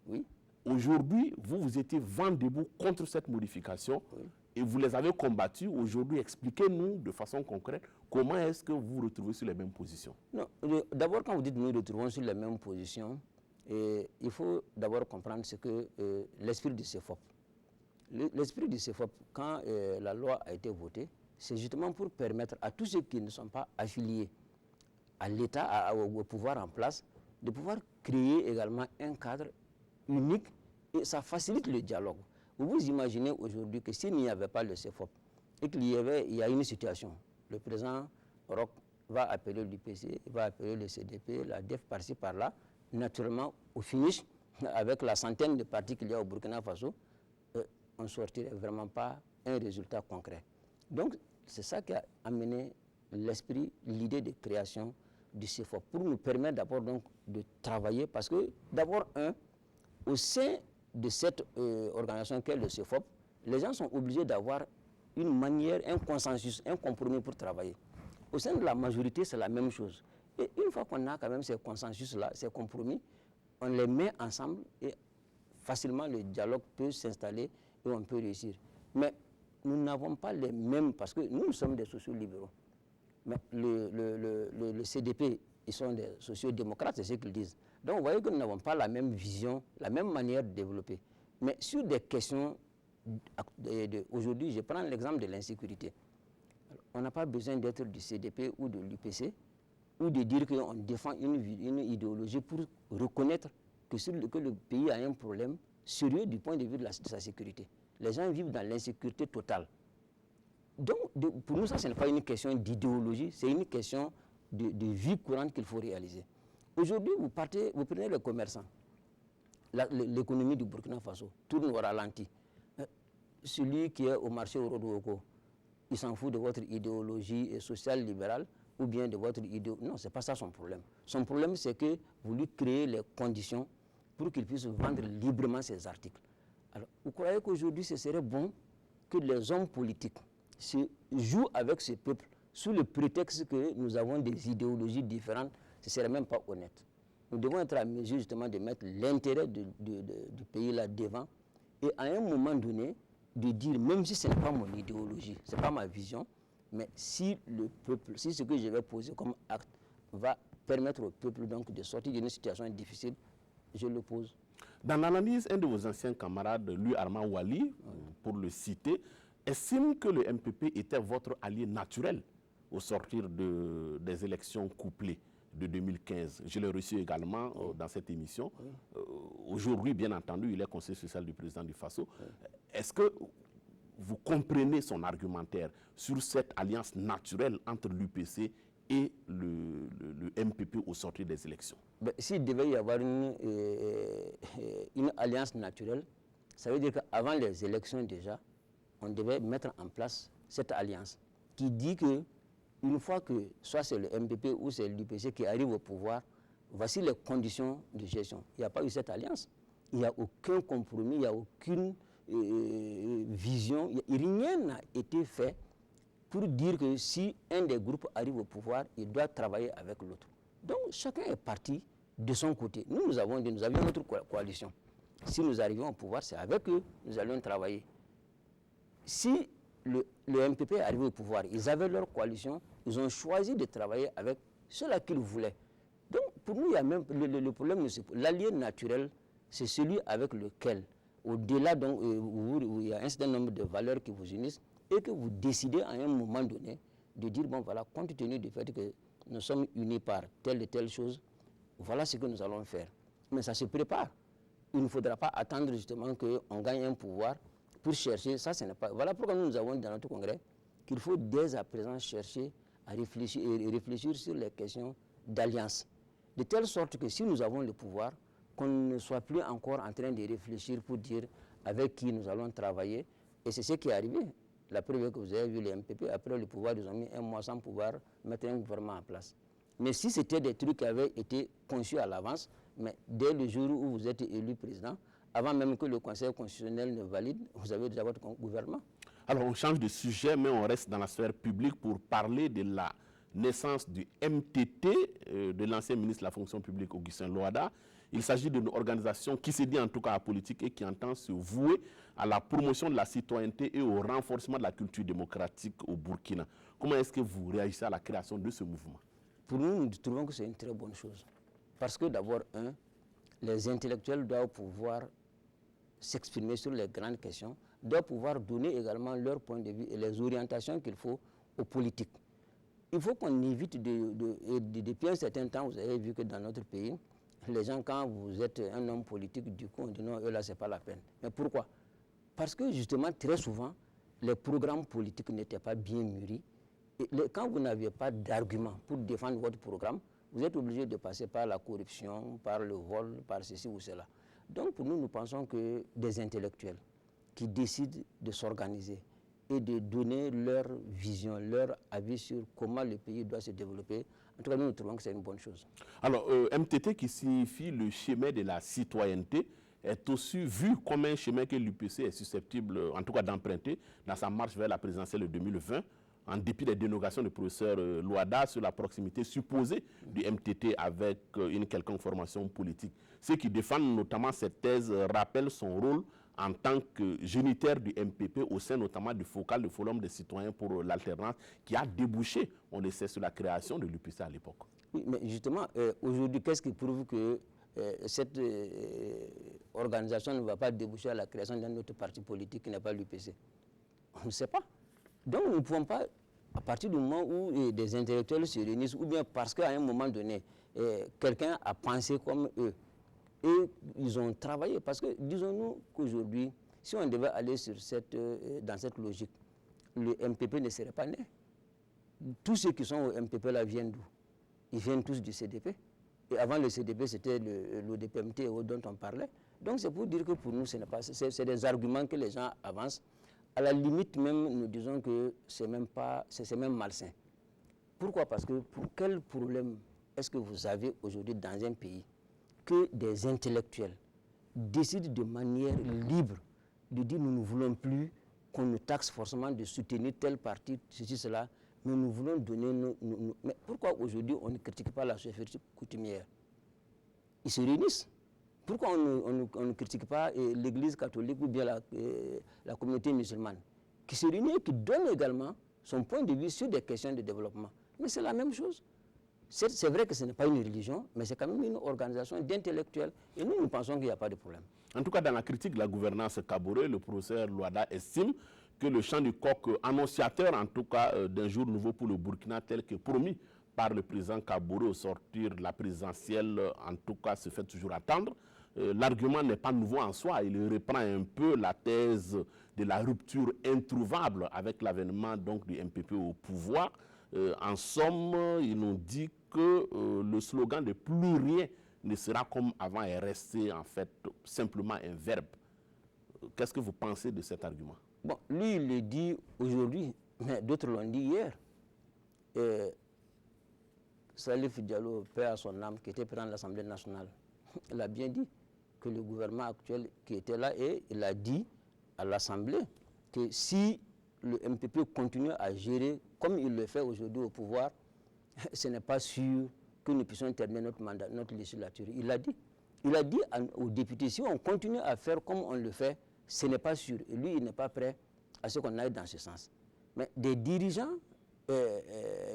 Oui. Aujourd'hui, vous étiez vent debout contre cette modification, oui, et vous les avez combattus. Aujourd'hui, expliquez-nous de façon concrète comment est-ce que vous vous retrouvez sur les mêmes positions. Non, d'abord, quand vous dites nous retrouvons sur les mêmes positions, il faut d'abord comprendre ce que l'esprit du CEFOP. L'esprit du CEFOP, quand la loi a été votée, c'est justement pour permettre à tous ceux qui ne sont pas affiliés à l'État, au pouvoir en place, de pouvoir créer également un cadre unique, et ça facilite le dialogue. Vous vous imaginez aujourd'hui que s'il n'y avait pas le CEFOP et qu'il y a une situation, le président Roch va appeler l'UPC, va appeler le CDP, la DEF par-ci par-là, naturellement au finish, avec la centaine de partis qu'il y a au Burkina Faso, on ne sortirait vraiment pas un résultat concret. Donc c'est ça qui a amené l'esprit, l'idée de création du CEFOP, pour nous permettre d'abord donc de travailler, parce que d'abord au sein de cette organisation qu'est le CEFOP, les gens sont obligés d'avoir une manière, un consensus, un compromis pour travailler. Au sein de la majorité, c'est la même chose. Et une fois qu'on a quand même ces consensus-là, ces compromis, on les met ensemble et facilement le dialogue peut s'installer et on peut réussir. Mais nous n'avons pas les mêmes, parce que nous sommes des sociaux-libéraux. Mais le CDP, ils sont des sociaux-démocrates, c'est ce qu'ils disent. Donc vous voyez que nous n'avons pas la même vision, la même manière de développer. Mais sur des questions, aujourd'hui, je prends l'exemple de l'insécurité. On n'a pas besoin d'être du CDP ou de l'UPC, ou de dire qu'on défend une idéologie pour reconnaître que le pays a un problème sérieux du point de vue de sa sécurité. Les gens vivent dans l'insécurité totale. Donc, pour nous, ça, ce n'est pas une question d'idéologie, c'est une question de vie courante qu'il faut réaliser. Aujourd'hui, vous prenez les commerçants. L'économie du Burkina Faso tourne au ralenti. Celui qui est au marché au Rodouoko, il s'en fout de votre idéologie sociale libérale ou bien de votre idéologie. Non, ce n'est pas ça son problème. Son problème, c'est que vous lui créez les conditions pour qu'il puisse vendre librement ses articles. Alors, vous croyez qu'aujourd'hui, ce serait bon que les hommes politiques se jouent avec ce peuple sous le prétexte que nous avons des idéologies différentes? Ce ne serait même pas honnête. Nous devons être à mesure justement de mettre l'intérêt du pays là devant et à un moment donné de dire, même si ce n'est pas mon idéologie, ce n'est pas ma vision, mais si le peuple, si ce que je vais poser comme acte va permettre au peuple donc de sortir d'une situation difficile, je le pose. Dans l'analyse, un de vos anciens camarades, lui Armand Wali, pour le citer, estime que le MPP était votre allié naturel au sortir des élections couplées. de 2015. Je l'ai reçu également dans cette émission. Aujourd'hui, bien entendu, il est conseiller social du président du Faso. Est-ce que vous comprenez son argumentaire sur cette alliance naturelle entre l'UPC et le MPP au sortir des élections? S'il devait y avoir une alliance naturelle, ça veut dire qu'avant les élections déjà, on devait mettre en place cette alliance qui dit que une fois que soit c'est le MPP ou c'est l'UPC qui arrive au pouvoir, voici les conditions de gestion. Il n'y a pas eu cette alliance. Il n'y a aucun compromis, il n'y a aucune vision. Rien n'a été fait pour dire que si un des groupes arrive au pouvoir, il doit travailler avec l'autre. Donc chacun est parti de son côté. Nous avions notre coalition. Si nous arrivions au pouvoir, c'est avec eux que nous allions travailler. Si le MPP est arrivé au pouvoir, ils avaient leur coalition, ils ont choisi de travailler avec ceux-là qu'ils voulaient. Donc, pour nous, il y a même le problème, l'allié naturel, c'est celui avec lequel, au-delà où il y a un certain nombre de valeurs qui vous unissent et que vous décidez à un moment donné de dire, bon voilà, compte tenu du fait que nous sommes unis par telle et telle chose, voilà ce que nous allons faire. Mais ça se prépare. Il ne faudra pas attendre justement qu'on gagne un pouvoir pour chercher, ça ce n'est pas... Voilà pourquoi nous avons dit dans notre congrès qu'il faut dès à présent chercher à réfléchir sur les questions d'alliance. De telle sorte que si nous avons le pouvoir, qu'on ne soit plus encore en train de réfléchir pour dire avec qui nous allons travailler. Et c'est ce qui est arrivé. La preuve que vous avez vu les MPP, après le pouvoir, ils ont mis un mois sans pouvoir mettre un gouvernement en place. Mais si c'était des trucs qui avaient été conçus à l'avance, mais dès le jour où vous êtes élu président, avant même que le Conseil constitutionnel ne valide, vous avez déjà votre gouvernement. Alors on change de sujet, mais on reste dans la sphère publique pour parler de la naissance du MTT, de l'ancien ministre de la fonction publique Augustin Loada. Il s'agit d'une organisation qui se dit en tout cas politique et qui entend se vouer à la promotion de la citoyenneté et au renforcement de la culture démocratique au Burkina. Comment est-ce que vous réagissez à la création de ce mouvement? Pour nous, nous trouvons que c'est une très bonne chose. Parce que d'abord, les intellectuels doivent pouvoir s'exprimer sur les grandes questions, doivent pouvoir donner également leur point de vue et les orientations qu'il faut aux politiques. Il faut qu'on évite depuis un certain temps, vous avez vu que dans notre pays, les gens, quand vous êtes un homme politique, du coup, on dit non, eux là, c'est pas la peine. Mais pourquoi? Parce que justement, très souvent, les programmes politiques n'étaient pas bien mûris. Et quand vous n'aviez pas d'argument pour défendre votre programme, vous êtes obligé de passer par la corruption, par le vol, par ceci ou cela. Donc pour nous, nous pensons que des intellectuels qui décident de s'organiser et de donner leur vision, leur avis sur comment le pays doit se développer, en tout cas, nous trouvons que c'est une bonne chose. Alors, MTT, qui signifie le chemin de la citoyenneté, est aussi vu comme un chemin que l'UPC est susceptible, en tout cas, d'emprunter dans sa marche vers la présidentielle de 2020, en dépit des dénonciations du professeur Loada sur la proximité supposée du MTT avec une quelconque formation politique. Ceux qui défendent notamment cette thèse rappellent son rôle en tant que géniteur du MPP au sein notamment du FOCAL, le Forum des citoyens pour l'alternance, qui a débouché, on le sait, sur la création de l'UPC à l'époque. Oui, mais justement, aujourd'hui, qu'est-ce qui prouve que cette organisation ne va pas déboucher à la création d'un autre parti politique qui n'est pas l'UPC? On ne sait pas. Donc nous ne pouvons pas, à partir du moment où des intellectuels se réunissent, ou bien parce qu'à un moment donné, quelqu'un a pensé comme eux, et ils ont travaillé, parce que disons-nous qu'aujourd'hui, si on devait aller dans cette logique, le MPP ne serait pas né. Tous ceux qui sont au MPP là viennent d'où? Ils viennent tous du CDP. Et avant le CDP, c'était l'ODPMT dont on parlait. Donc c'est pour dire que pour nous, c'est des arguments que les gens avancent. À la limite même, nous disons que c'est même malsain. Pourquoi? Parce que pour quel problème est-ce que vous avez aujourd'hui dans un pays que des intellectuels décident de manière libre de dire nous ne voulons plus qu'on nous taxe forcément de soutenir tel parti, ceci, cela, mais nous voulons donner Mais pourquoi aujourd'hui on ne critique pas la chefferie coutumière? Ils se réunissent. Pourquoi on ne critique pas l'Église catholique ou bien la communauté musulmane qui se réunit et qui donne également son point de vue sur des questions de développement? Mais c'est la même chose. C'est vrai que ce n'est pas une religion, mais c'est quand même une organisation d'intellectuels. Et nous pensons qu'il n'y a pas de problème. En tout cas, dans la critique de la gouvernance Kaboré, le professeur Loada estime que le chant du coq annonciateur, en tout cas, d'un jour nouveau pour le Burkina, tel que promis par le président Kaboré au sortir de la présidentielle, en tout cas, se fait toujours attendre. L'argument n'est pas nouveau en soi, il reprend un peu la thèse de la rupture introuvable avec l'avènement donc du MPP au pouvoir. En somme, il nous dit que le slogan de plus rien ne sera comme avant est resté en fait simplement un verbe. Qu'est-ce que vous pensez de cet argument? Bon, lui, il le dit aujourd'hui, mais d'autres l'ont dit hier. Salif Diallo, paix à son âme, qui était président de l'Assemblée nationale, il a bien dit que le gouvernement actuel qui était là, et il a dit à l'Assemblée que si le MPP continue à gérer comme il le fait aujourd'hui au pouvoir, ce n'est pas sûr que nous puissions terminer notre mandat, notre législature. Il a dit. Il a dit aux députés, si on continue à faire comme on le fait, ce n'est pas sûr. Et lui, il n'est pas prêt à ce qu'on aille dans ce sens. Mais des dirigeants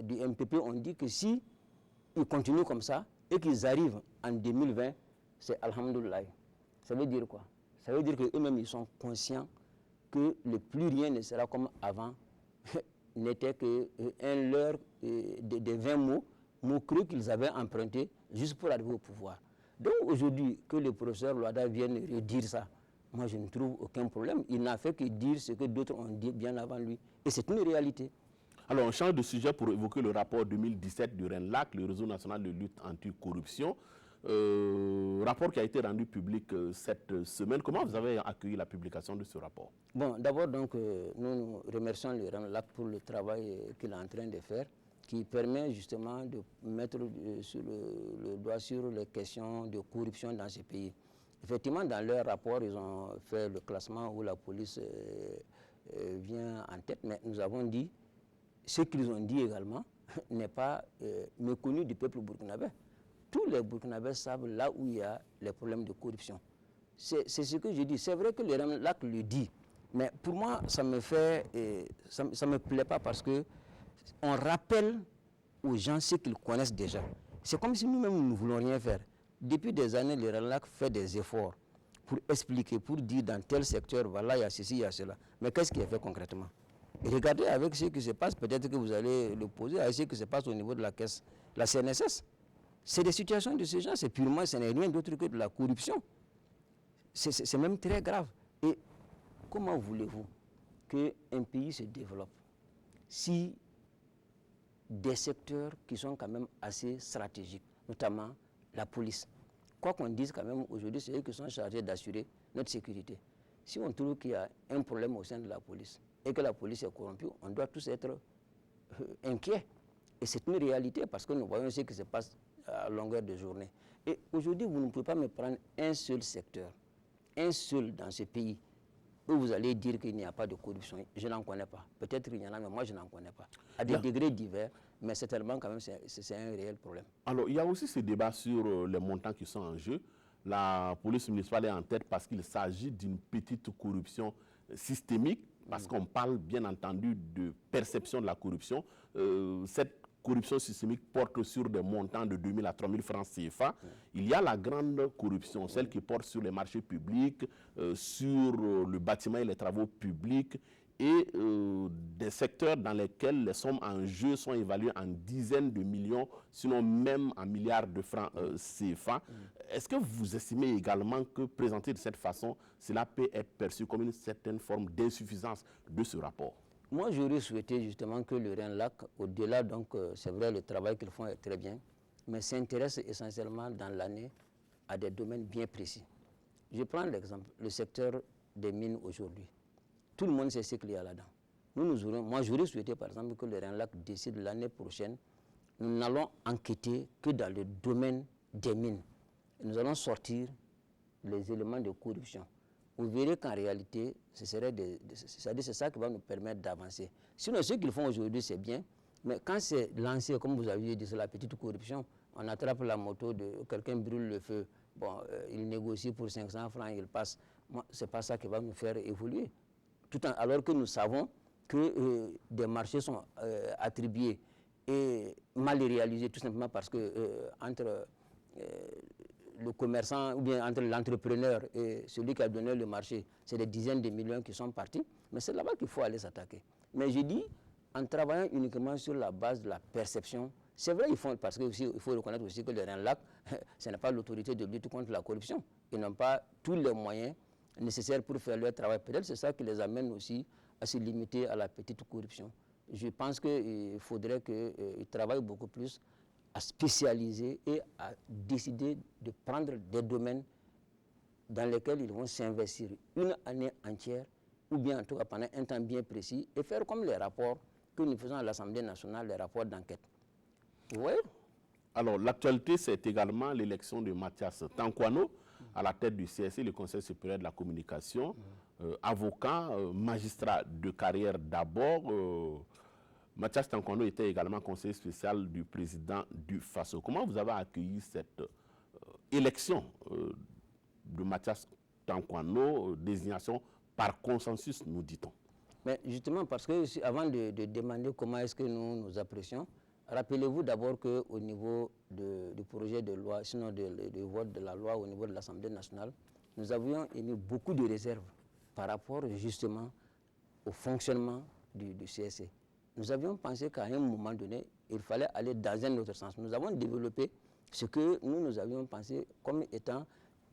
du MPP ont dit que si ils continuent comme ça et qu'ils arrivent en 2020, c'est Alhamdoulilah. Ça veut dire quoi? Ça veut dire qu'eux-mêmes, ils sont conscients que le plus rien ne sera comme avant, n'était qu'un leurre de 20 mots creux qu'ils avaient empruntés juste pour arriver au pouvoir. Donc aujourd'hui, que le professeur Loada vienne redire ça, moi je ne trouve aucun problème. Il n'a fait que dire ce que d'autres ont dit bien avant lui. Et c'est une réalité. Alors on change de sujet pour évoquer le rapport 2017 du RENLAC, le réseau national de lutte anti-corruption. Rapport qui a été rendu public cette semaine. Comment vous avez accueilli la publication de ce rapport? Bon, d'abord, donc, nous remercions le RENLAC pour le travail qu'il est en train de faire, qui permet justement de mettre le doigt sur les questions de corruption dans ce pays. Effectivement, dans leur rapport, ils ont fait le classement où la police vient en tête, mais nous avons dit, ce qu'ils ont dit également n'est pas méconnu du peuple burkinabé. Tous les Burkinabés savent là où il y a les problèmes de corruption. C'est ce que je dis. C'est vrai que le RENLAC le dit, mais pour moi, ça me plaît pas parce que on rappelle aux gens ce qu'ils connaissent déjà. C'est comme si nous-mêmes, nous ne voulons rien faire. Depuis des années, le RENLAC fait des efforts pour expliquer, pour dire dans tel secteur, voilà, il y a ceci, il y a cela. Mais qu'est-ce qui est fait concrètement? Et regardez avec ce qui se passe, peut-être que vous allez le poser à ce qui se passe au niveau de la caisse, la CNSS. C'est des situations de ce genre, c'est purement, ce n'est rien d'autre que de la corruption. C'est même très grave. Et comment voulez-vous qu'un pays se développe si des secteurs qui sont quand même assez stratégiques, notamment la police, quoi qu'on dise quand même aujourd'hui, c'est eux qui sont chargés d'assurer notre sécurité. Si on trouve qu'il y a un problème au sein de la police et que la police est corrompue, on doit tous être inquiets. Et c'est une réalité parce que nous voyons ce qui se passe à longueur de journée. Et aujourd'hui, vous ne pouvez pas me prendre un seul secteur, un seul dans ce pays, où vous allez dire qu'il n'y a pas de corruption. Je n'en connais pas. Peut-être qu'il y en a, mais moi je n'en connais pas. À des degrés divers, mais certainement quand même c'est un réel problème. Alors il y a aussi ce débat sur les montants qui sont en jeu. La police municipale est en tête parce qu'il s'agit d'une petite corruption systémique, parce qu'on parle bien entendu de perception de la corruption. Cette corruption systémique porte sur des montants de 2 000 à 3 000 francs CFA. Il y a la grande corruption, celle qui porte sur les marchés publics, sur le bâtiment et les travaux publics, et des secteurs dans lesquels les sommes en jeu sont évaluées en dizaines de millions, sinon même en milliards de francs CFA. Est-ce que vous estimez également que présenter de cette façon, cela peut être perçu comme une certaine forme d'insuffisance de ce rapport? Moi, j'aurais souhaité justement que le RENLAC, au-delà, donc, c'est vrai, le travail qu'ils font est très bien, mais s'intéresse essentiellement dans l'année à des domaines bien précis. Je prends l'exemple, le secteur des mines aujourd'hui. Tout le monde sait ce qu'il y a là-dedans. Moi, j'aurais souhaité, par exemple, que le RENLAC décide l'année prochaine, nous n'allons enquêter que dans le domaine des mines. Nous allons sortir les éléments de corruption. Vous verrez qu'en réalité, c'est ça qui va nous permettre d'avancer. Sinon, ce qu'ils font aujourd'hui, c'est bien, mais quand c'est lancé, comme vous aviez dit, c'est la petite corruption, on attrape la moto, quelqu'un brûle le feu, bon, il négocie pour 500 francs, il passe. Ce n'est pas ça qui va nous faire évoluer. Alors que nous savons que des marchés sont attribués et mal réalisés, tout simplement parce que entre le commerçant ou bien entre l'entrepreneur et celui qui a donné le marché, c'est des dizaines de millions qui sont partis, mais c'est là-bas qu'il faut aller s'attaquer. Mais je dis, en travaillant uniquement sur la base de la perception, C'est vrai, ils font, parce qu'il faut reconnaître aussi que le RENLAC, ce n'est pas l'autorité de lutte contre la corruption. Ils n'ont pas tous les moyens nécessaires pour faire leur travail. Peut-être c'est ça qui les amène aussi à se limiter à la petite corruption. Je pense qu'il faudrait qu'ils travaillent beaucoup plus à spécialiser et à décider de prendre des domaines dans lesquels ils vont s'investir une année entière, ou bien en tout cas pendant un temps bien précis, et faire comme les rapports que nous faisons à l'Assemblée nationale, les rapports d'enquête. Vous voyez? Alors, l'actualité, c'est également l'élection de Mathias Tankwano à la tête du CSC, le Conseil supérieur de la communication, avocat, magistrat de carrière d'abord. Mathias Tankwano était également conseiller spécial du président du FASO. Comment vous avez accueilli cette élection de Mathias Tankwano, désignation par consensus, nous dit-on? Mais justement, parce que avant de demander comment est-ce que nous apprécions, rappelez-vous d'abord qu'au niveau du projet de loi, sinon du vote de la loi au niveau de l'Assemblée nationale, nous avions émis beaucoup de réserves par rapport justement au fonctionnement du CSC. Nous avions pensé qu'à un moment donné, il fallait aller dans un autre sens. Nous avons développé ce que nous avions pensé comme étant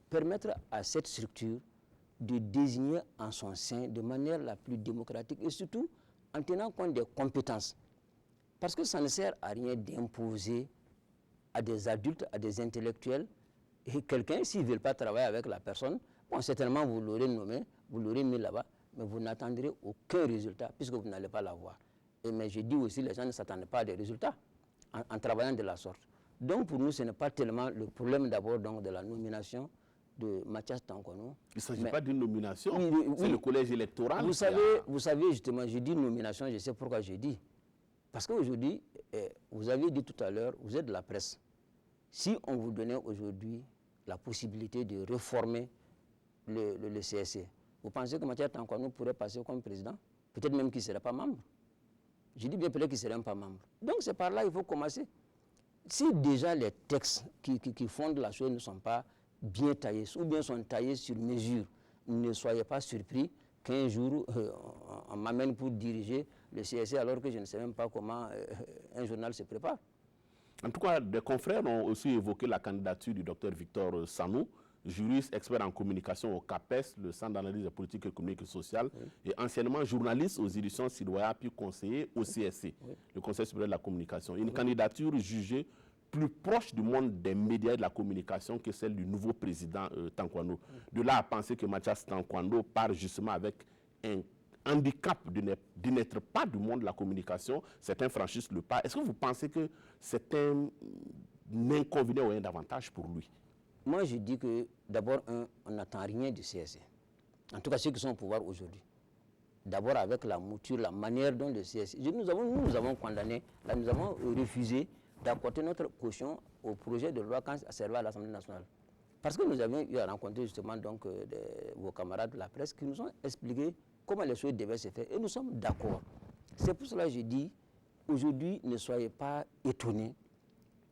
permettre à cette structure de désigner en son sein de manière la plus démocratique et surtout en tenant compte des compétences. Parce que ça ne sert à rien d'imposer à des adultes, à des intellectuels, et quelqu'un, s'ils ne veulent pas travailler avec la personne, bon, certainement vous l'aurez nommé, vous l'aurez mis là-bas, mais vous n'attendrez aucun résultat puisque vous n'allez pas l'avoir. Mais je dis aussi, les gens ne s'attendent pas à des résultats en travaillant de la sorte. Donc pour nous, ce n'est pas tellement le problème d'abord de la nomination de Mathias Tankwano. Il ne s'agit pas d'une nomination, oui, c'est le collège électoral. Vous savez justement, je dis nomination, je sais pourquoi je dis. Parce qu'aujourd'hui, vous avez dit tout à l'heure, vous êtes de la presse. Si on vous donnait aujourd'hui la possibilité de réformer le CSC, vous pensez que Mathias Tankwano pourrait passer comme président? Peut-être même qu'il ne serait pas membre. Je dis bien peut-être qu'il ne serait même pas membre. Donc c'est par là qu'il faut commencer. Si déjà les textes qui fondent la chose ne sont pas bien taillés, ou bien sont taillés sur mesure, ne soyez pas surpris qu'un jour on m'amène pour diriger le CSC alors que je ne sais même pas comment un journal se prépare. En tout cas, des confrères ont aussi évoqué la candidature du docteur Victor Sanou, juriste, expert en communication au CAPES, le Centre d'analyse des politiques économiques et sociales, et anciennement journaliste aux éditions Sidoya, puis conseiller au CSC, le Conseil supérieur de la communication. Une candidature jugée plus proche du monde des médias et de la communication que celle du nouveau président Tankwano. De là à penser que Mathias Tankwano part justement avec un handicap de n'être pas du monde de la communication, certains franchissent le pas. Est-ce que vous pensez que c'est un inconvénient ou un avantage pour lui? Moi, je dis que d'abord, on n'attend rien du CSC. En tout cas, ceux qui sont au pouvoir aujourd'hui. D'abord avec la mouture, la manière dont le CSC... Nous avons condamné, là, nous avons refusé d'apporter notre caution au projet de loi quand ça servait à l'Assemblée nationale. Parce que nous avions eu à rencontrer justement donc, vos camarades de la presse qui nous ont expliqué comment les choses devaient se faire. Et nous sommes d'accord. C'est pour cela que je dis, aujourd'hui, ne soyez pas étonnés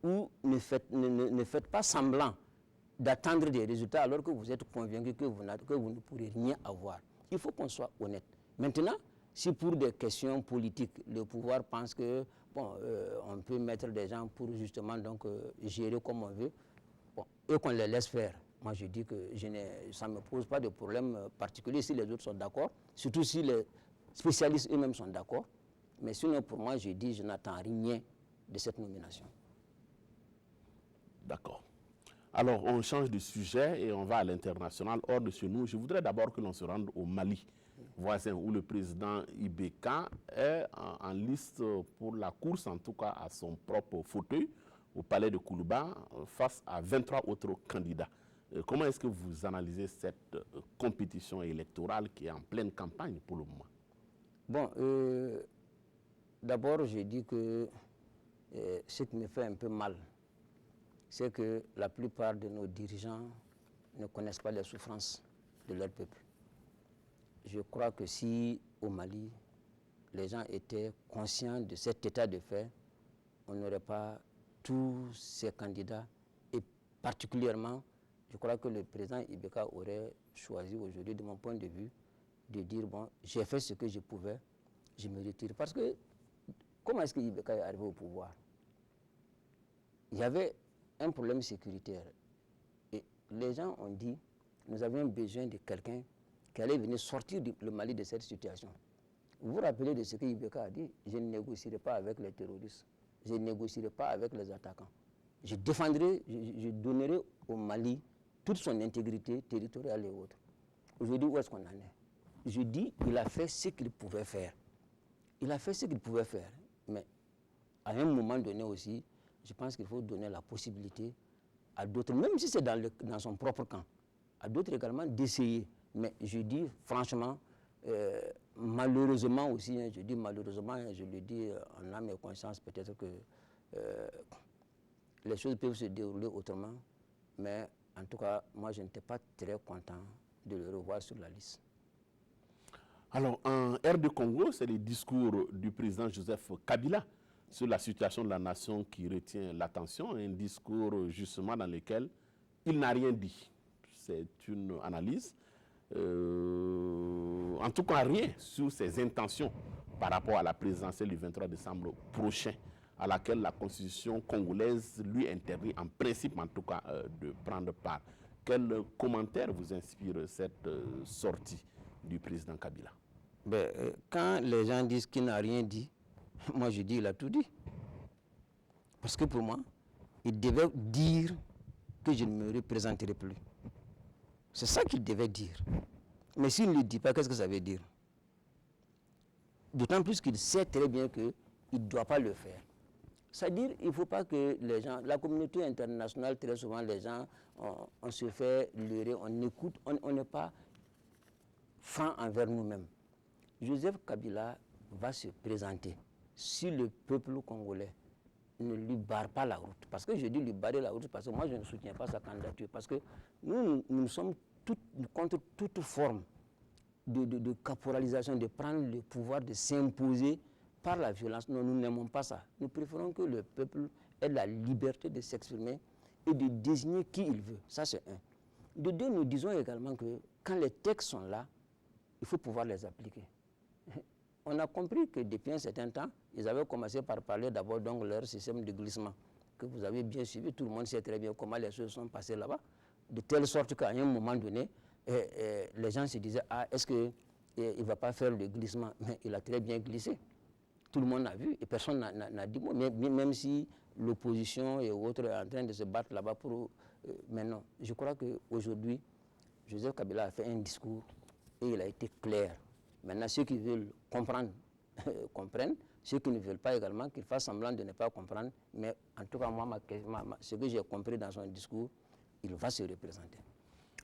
ou ne faites pas semblant d'attendre des résultats alors que vous êtes convaincus que vous ne pourrez rien avoir. Il faut qu'on soit honnête. Maintenant, si pour des questions politiques, le pouvoir pense que on peut mettre des gens pour justement donc, gérer comme on veut, et qu'on les laisse faire, moi je dis que ça ne me pose pas de problème particulier si les autres sont d'accord, surtout si les spécialistes eux-mêmes sont d'accord. Mais sinon, pour moi, je dis je n'attends rien de cette nomination. D'accord. Alors, on change de sujet et on va à l'international. Hors de chez nous, je voudrais d'abord que l'on se rende au Mali, voisin, où le président Ibeka est en liste pour la course, en tout cas à son propre fauteuil, au palais de Koulouba, face à 23 autres candidats. Comment est-ce que vous analysez cette compétition électorale qui est en pleine campagne pour le moment? Bon, d'abord, je dis que ce qui me fait un peu mal, c'est que la plupart de nos dirigeants ne connaissent pas les souffrances de leur peuple. Je crois que si au Mali, les gens étaient conscients de cet état de fait, on n'aurait pas tous ces candidats. Et particulièrement, je crois que le président Ibeka aurait choisi aujourd'hui, de mon point de vue, de dire, bon, j'ai fait ce que je pouvais, je me retire. Parce que, comment est-ce que Ibeka est arrivé au pouvoir? il y avait un problème sécuritaire. Et les gens ont dit, nous avions besoin de quelqu'un qui allait venir sortir le Mali de cette situation. Vous vous rappelez de ce que Ibeka a dit? Je ne négocierai pas avec les terroristes. Je ne négocierai pas avec les attaquants. Je défendrai, je donnerai au Mali toute son intégrité territoriale et autres. Aujourd'hui, où est-ce qu'on en est? Je dis, il a fait ce qu'il pouvait faire. Il a fait ce qu'il pouvait faire. Mais à un moment donné aussi, je pense qu'il faut donner la possibilité à d'autres, même si c'est dans son propre camp, à d'autres également d'essayer. Mais je dis franchement, malheureusement aussi, hein, je dis malheureusement, je le dis en âme et conscience, peut-être que les choses peuvent se dérouler autrement, mais en tout cas, moi je n'étais pas très content de le revoir sur la liste. Alors, en RD Congo, c'est le discours du président Joseph Kabila sur la situation de la nation qui retient l'attention, un discours justement dans lequel il n'a rien dit. C'est une analyse. En tout cas, rien sur ses intentions par rapport à la présidentielle du 23 décembre prochain, à laquelle la constitution congolaise lui interdit, en principe en tout cas, de prendre part. Quel commentaire vous inspire cette sortie du président Kabila? Quand les gens disent qu'il n'a rien dit, moi je dis il a tout dit. Parce que pour moi, il devait dire que je ne me représenterai plus. C'est ça qu'il devait dire. Mais s'il ne le dit pas, qu'est-ce que ça veut dire? D'autant plus qu'il sait très bien qu'il ne doit pas le faire. C'est-à-dire qu'il ne faut pas que les gens, la communauté internationale, très souvent les gens, on se fait leurrer, on écoute, on n'est pas franc envers nous-mêmes. Joseph Kabila va se présenter si le peuple congolais ne lui barre pas la route. Parce que je dis lui barrer la route parce que moi je ne soutiens pas sa candidature. Parce que nous sommes contre toute forme de caporalisation, de prendre le pouvoir, de s'imposer par la violence. Non, nous n'aimons pas ça. Nous préférons que le peuple ait la liberté de s'exprimer et de désigner qui il veut. Ça c'est un. De deux, nous disons également que quand les textes sont là, il faut pouvoir les appliquer. On a compris que depuis un certain temps, ils avaient commencé par parler d'abord de leur système de glissement, que vous avez bien suivi, tout le monde sait très bien comment les choses sont passées là-bas, de telle sorte qu'à un moment donné, les gens se disaient, ah, est-ce qu'il ne va pas faire le glissement? Mais il a très bien glissé. Tout le monde a vu et personne n'a dit mot, même si l'opposition et autres est en train de se battre là-bas pour... mais non, je crois qu'aujourd'hui, Joseph Kabila a fait un discours et il a été clair. Maintenant, ceux qui veulent comprendre, comprennent. Ceux qui ne veulent pas également, qu'ils fassent semblant de ne pas comprendre. Mais en tout cas, moi, ce que j'ai compris dans son discours, il va se représenter.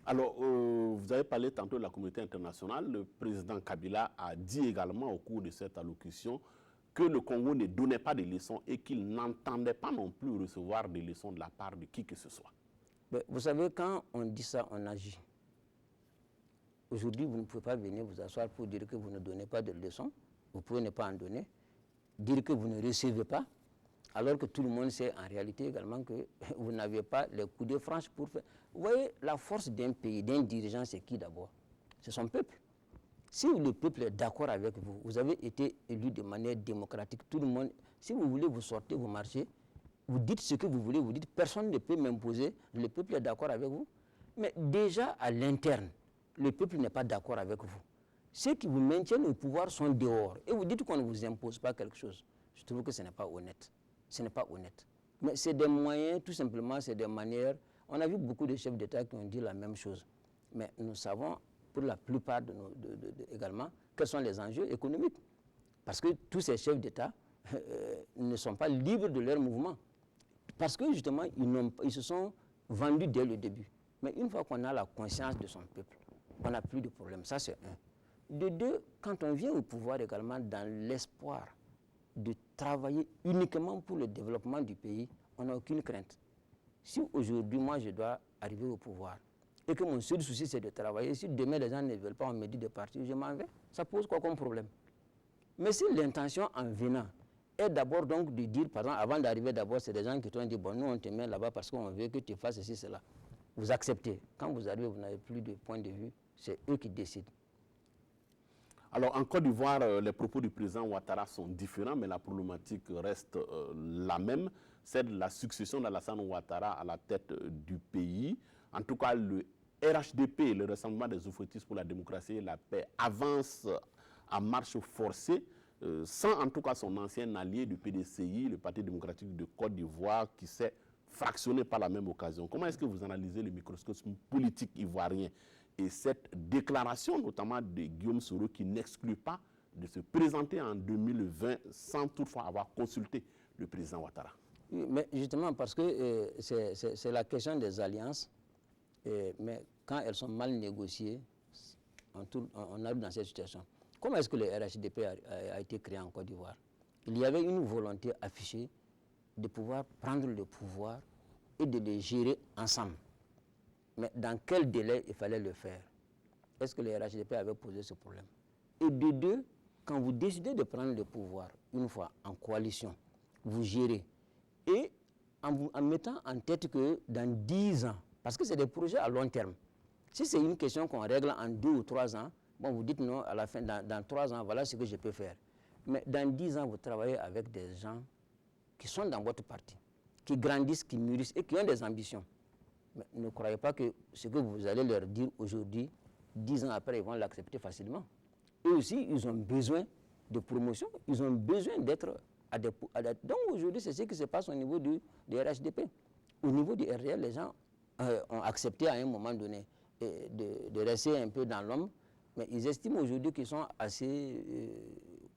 Alors, vous avez parlé tantôt de la communauté internationale. Le président Kabila a dit également au cours de cette allocution que le Congo ne donnait pas de leçons et qu'il n'entendait pas non plus recevoir des leçons de la part de qui que ce soit. Vous savez, quand on dit ça, on agit. Aujourd'hui, vous ne pouvez pas venir vous asseoir pour dire que vous ne donnez pas de leçons. Vous pouvez ne pas en donner. Dire que vous ne recevez pas, alors que tout le monde sait en réalité également que vous n'avez pas les coups de franche pour faire. Vous voyez, la force d'un pays, d'un dirigeant, c'est qui d'abord? C'est son peuple. Si le peuple est d'accord avec vous, vous avez été élu de manière démocratique, tout le monde, si vous voulez, vous sortez, vous marchez, vous dites ce que vous voulez, vous dites, personne ne peut m'imposer, le peuple est d'accord avec vous. Mais déjà à l'interne, le peuple n'est pas d'accord avec vous. Ceux qui vous maintiennent au pouvoir sont dehors. Et vous dites qu'on ne vous impose pas quelque chose. Je trouve que ce n'est pas honnête. Ce n'est pas honnête. Mais c'est des moyens, tout simplement, c'est des manières. On a vu beaucoup de chefs d'État qui ont dit la même chose. Mais nous savons, pour la plupart également, quels sont les enjeux économiques. Parce que tous ces chefs d'État ne sont pas libres de leur mouvement. Parce que justement, ils se sont vendus dès le début. Mais une fois qu'on a la conscience de son peuple, on n'a plus de problème. Ça, c'est un. De deux, quand on vient au pouvoir également dans l'espoir de travailler uniquement pour le développement du pays, on n'a aucune crainte. Si aujourd'hui, moi, je dois arriver au pouvoir et que mon seul souci, c'est de travailler, si demain, les gens ne veulent pas, on me dit de partir, je m'en vais. Ça pose quoi comme problème? Mais si l'intention en venant est d'abord donc de dire, par exemple, avant d'arriver d'abord, c'est des gens qui t'ont dit, bon, nous, on te met là-bas parce qu'on veut que tu fasses ceci, cela. Vous acceptez. Quand vous arrivez, vous n'avez plus de point de vue. C'est eux qui décident. Alors, en Côte d'Ivoire, les propos du président Ouattara sont différents, mais la problématique reste la même. c'est la succession d'Alassane Ouattara à la tête du pays. En tout cas, le RHDP, le Rassemblement des Oufouettistes pour la démocratie et la paix, avance à marche forcée, sans en tout cas son ancien allié du PDCI, le Parti démocratique de Côte d'Ivoire, qui s'est fractionné par la même occasion. Comment est-ce que vous analysez le microcosme politique ivoirien et cette déclaration, notamment de Guillaume Soro, qui n'exclut pas de se présenter en 2020 sans toutefois avoir consulté le président Ouattara? Oui, mais justement parce que c'est la question des alliances, mais quand elles sont mal négociées, on arrive dans cette situation. Comment est-ce que le RHDP a été créé en Côte d'Ivoire? Il y avait une volonté affichée de pouvoir prendre le pouvoir et de les gérer ensemble. Mais dans quel délai il fallait le faire? Est-ce que le RHDP avait posé ce problème? Et de deux, quand vous décidez de prendre le pouvoir, une fois en coalition, vous gérez, et en mettant en tête que dans 10 ans, parce que c'est des projets à long terme, si c'est une question qu'on règle en 2 ou 3 ans, bon, vous dites non, à la fin, dans 3 ans, voilà ce que je peux faire. Mais dans 10 ans, vous travaillez avec des gens qui sont dans votre parti, qui grandissent, qui mûrissent et qui ont des ambitions. Mais ne croyez pas que ce que vous allez leur dire aujourd'hui, 10 ans après, ils vont l'accepter facilement. Eux aussi, ils ont besoin de promotion, ils ont besoin d'être donc aujourd'hui, c'est ce qui se passe au niveau du RHDP. Au niveau du RDL, les gens ont accepté à un moment donné de rester un peu dans l'ombre, mais ils estiment aujourd'hui qu'ils sont assez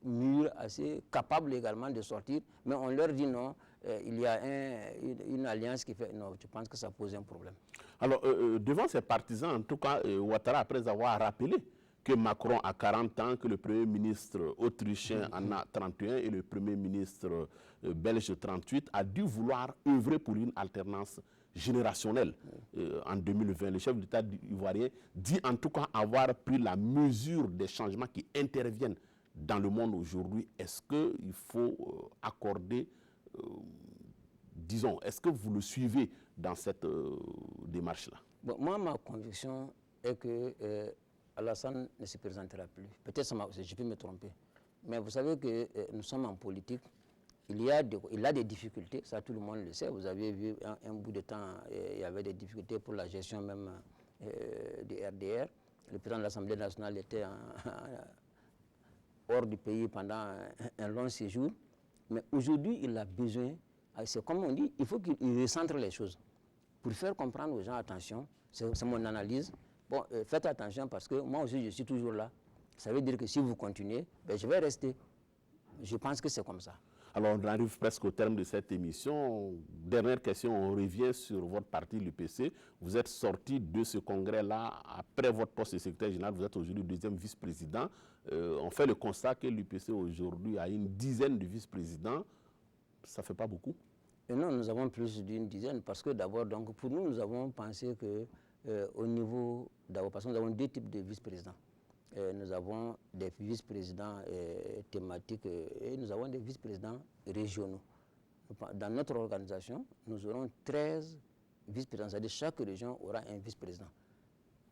mûrs, assez capables également de sortir, mais on leur dit non, il y a une alliance qui fait... Non, je pense que ça pose un problème. Alors, devant ses partisans, en tout cas, Ouattara, après avoir rappelé que Macron a 40 ans, que le Premier ministre autrichien en a 31 et le Premier ministre belge 38, a dû vouloir œuvrer pour une alternance générationnelle en 2020. Le chef d'État ivoirien dit en tout cas avoir pris la mesure des changements qui interviennent dans le monde aujourd'hui. Est-ce qu'il faut accorder, disons, est-ce que vous le suivez dans cette démarche-là? Bon, moi, ma conviction est que Alassane ne se présentera plus. Peut-être je peux me tromper. Mais vous savez que nous sommes en politique. Il a des difficultés, ça tout le monde le sait. Vous avez vu un bout de temps, il y avait des difficultés pour la gestion même du RDR. Le président de l'Assemblée nationale était hors du pays pendant un long séjour. Mais aujourd'hui, il a besoin, c'est comme on dit, il faut qu'il recentre les choses. Pour faire comprendre aux gens, attention, c'est mon analyse. Bon, faites attention parce que moi aussi, je suis toujours là. Ça veut dire que si vous continuez, ben, je vais rester. Je pense que c'est comme ça. Alors, on arrive presque au terme de cette émission. Dernière question, on revient sur votre parti, l'UPC. Vous êtes sorti de ce congrès-là après votre poste de secrétaire général. Vous êtes aujourd'hui deuxième vice-président. On fait le constat que l'UPC aujourd'hui a une dizaine de vice-présidents. Ça ne fait pas beaucoup? Et non, nous avons plus d'une dizaine parce que d'abord, donc, pour nous, nous avons pensé que au niveau d'abord, parce que nous avons 2 types de vice-présidents. Nous avons des vice-présidents thématiques et nous avons des vice-présidents régionaux. Dans notre organisation, nous aurons 13 vice-présidents, c'est-à-dire chaque région aura un vice-président.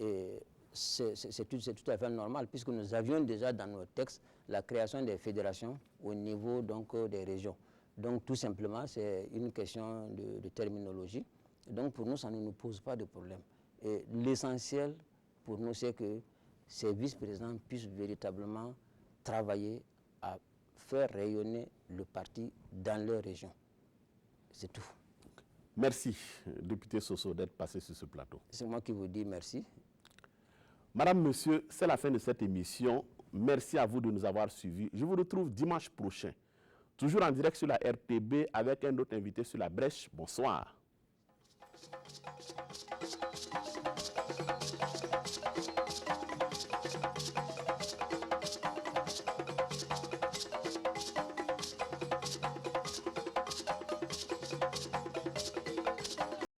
Et c'est tout à fait normal puisque nous avions déjà dans nos textes la création des fédérations au niveau donc, des régions. Donc tout simplement, c'est une question de terminologie. Donc pour nous, ça ne nous pose pas de problème. Et l'essentiel pour nous, c'est que ces vice-présidents puissent véritablement travailler à faire rayonner le parti dans leur région. C'est tout. Merci, député Soso, d'être passé sur ce plateau. C'est moi qui vous dis merci. Madame, Monsieur, c'est la fin de cette émission. Merci à vous de nous avoir suivis. Je vous retrouve dimanche prochain, toujours en direct sur la RTB avec un autre invité sur la brèche. Bonsoir.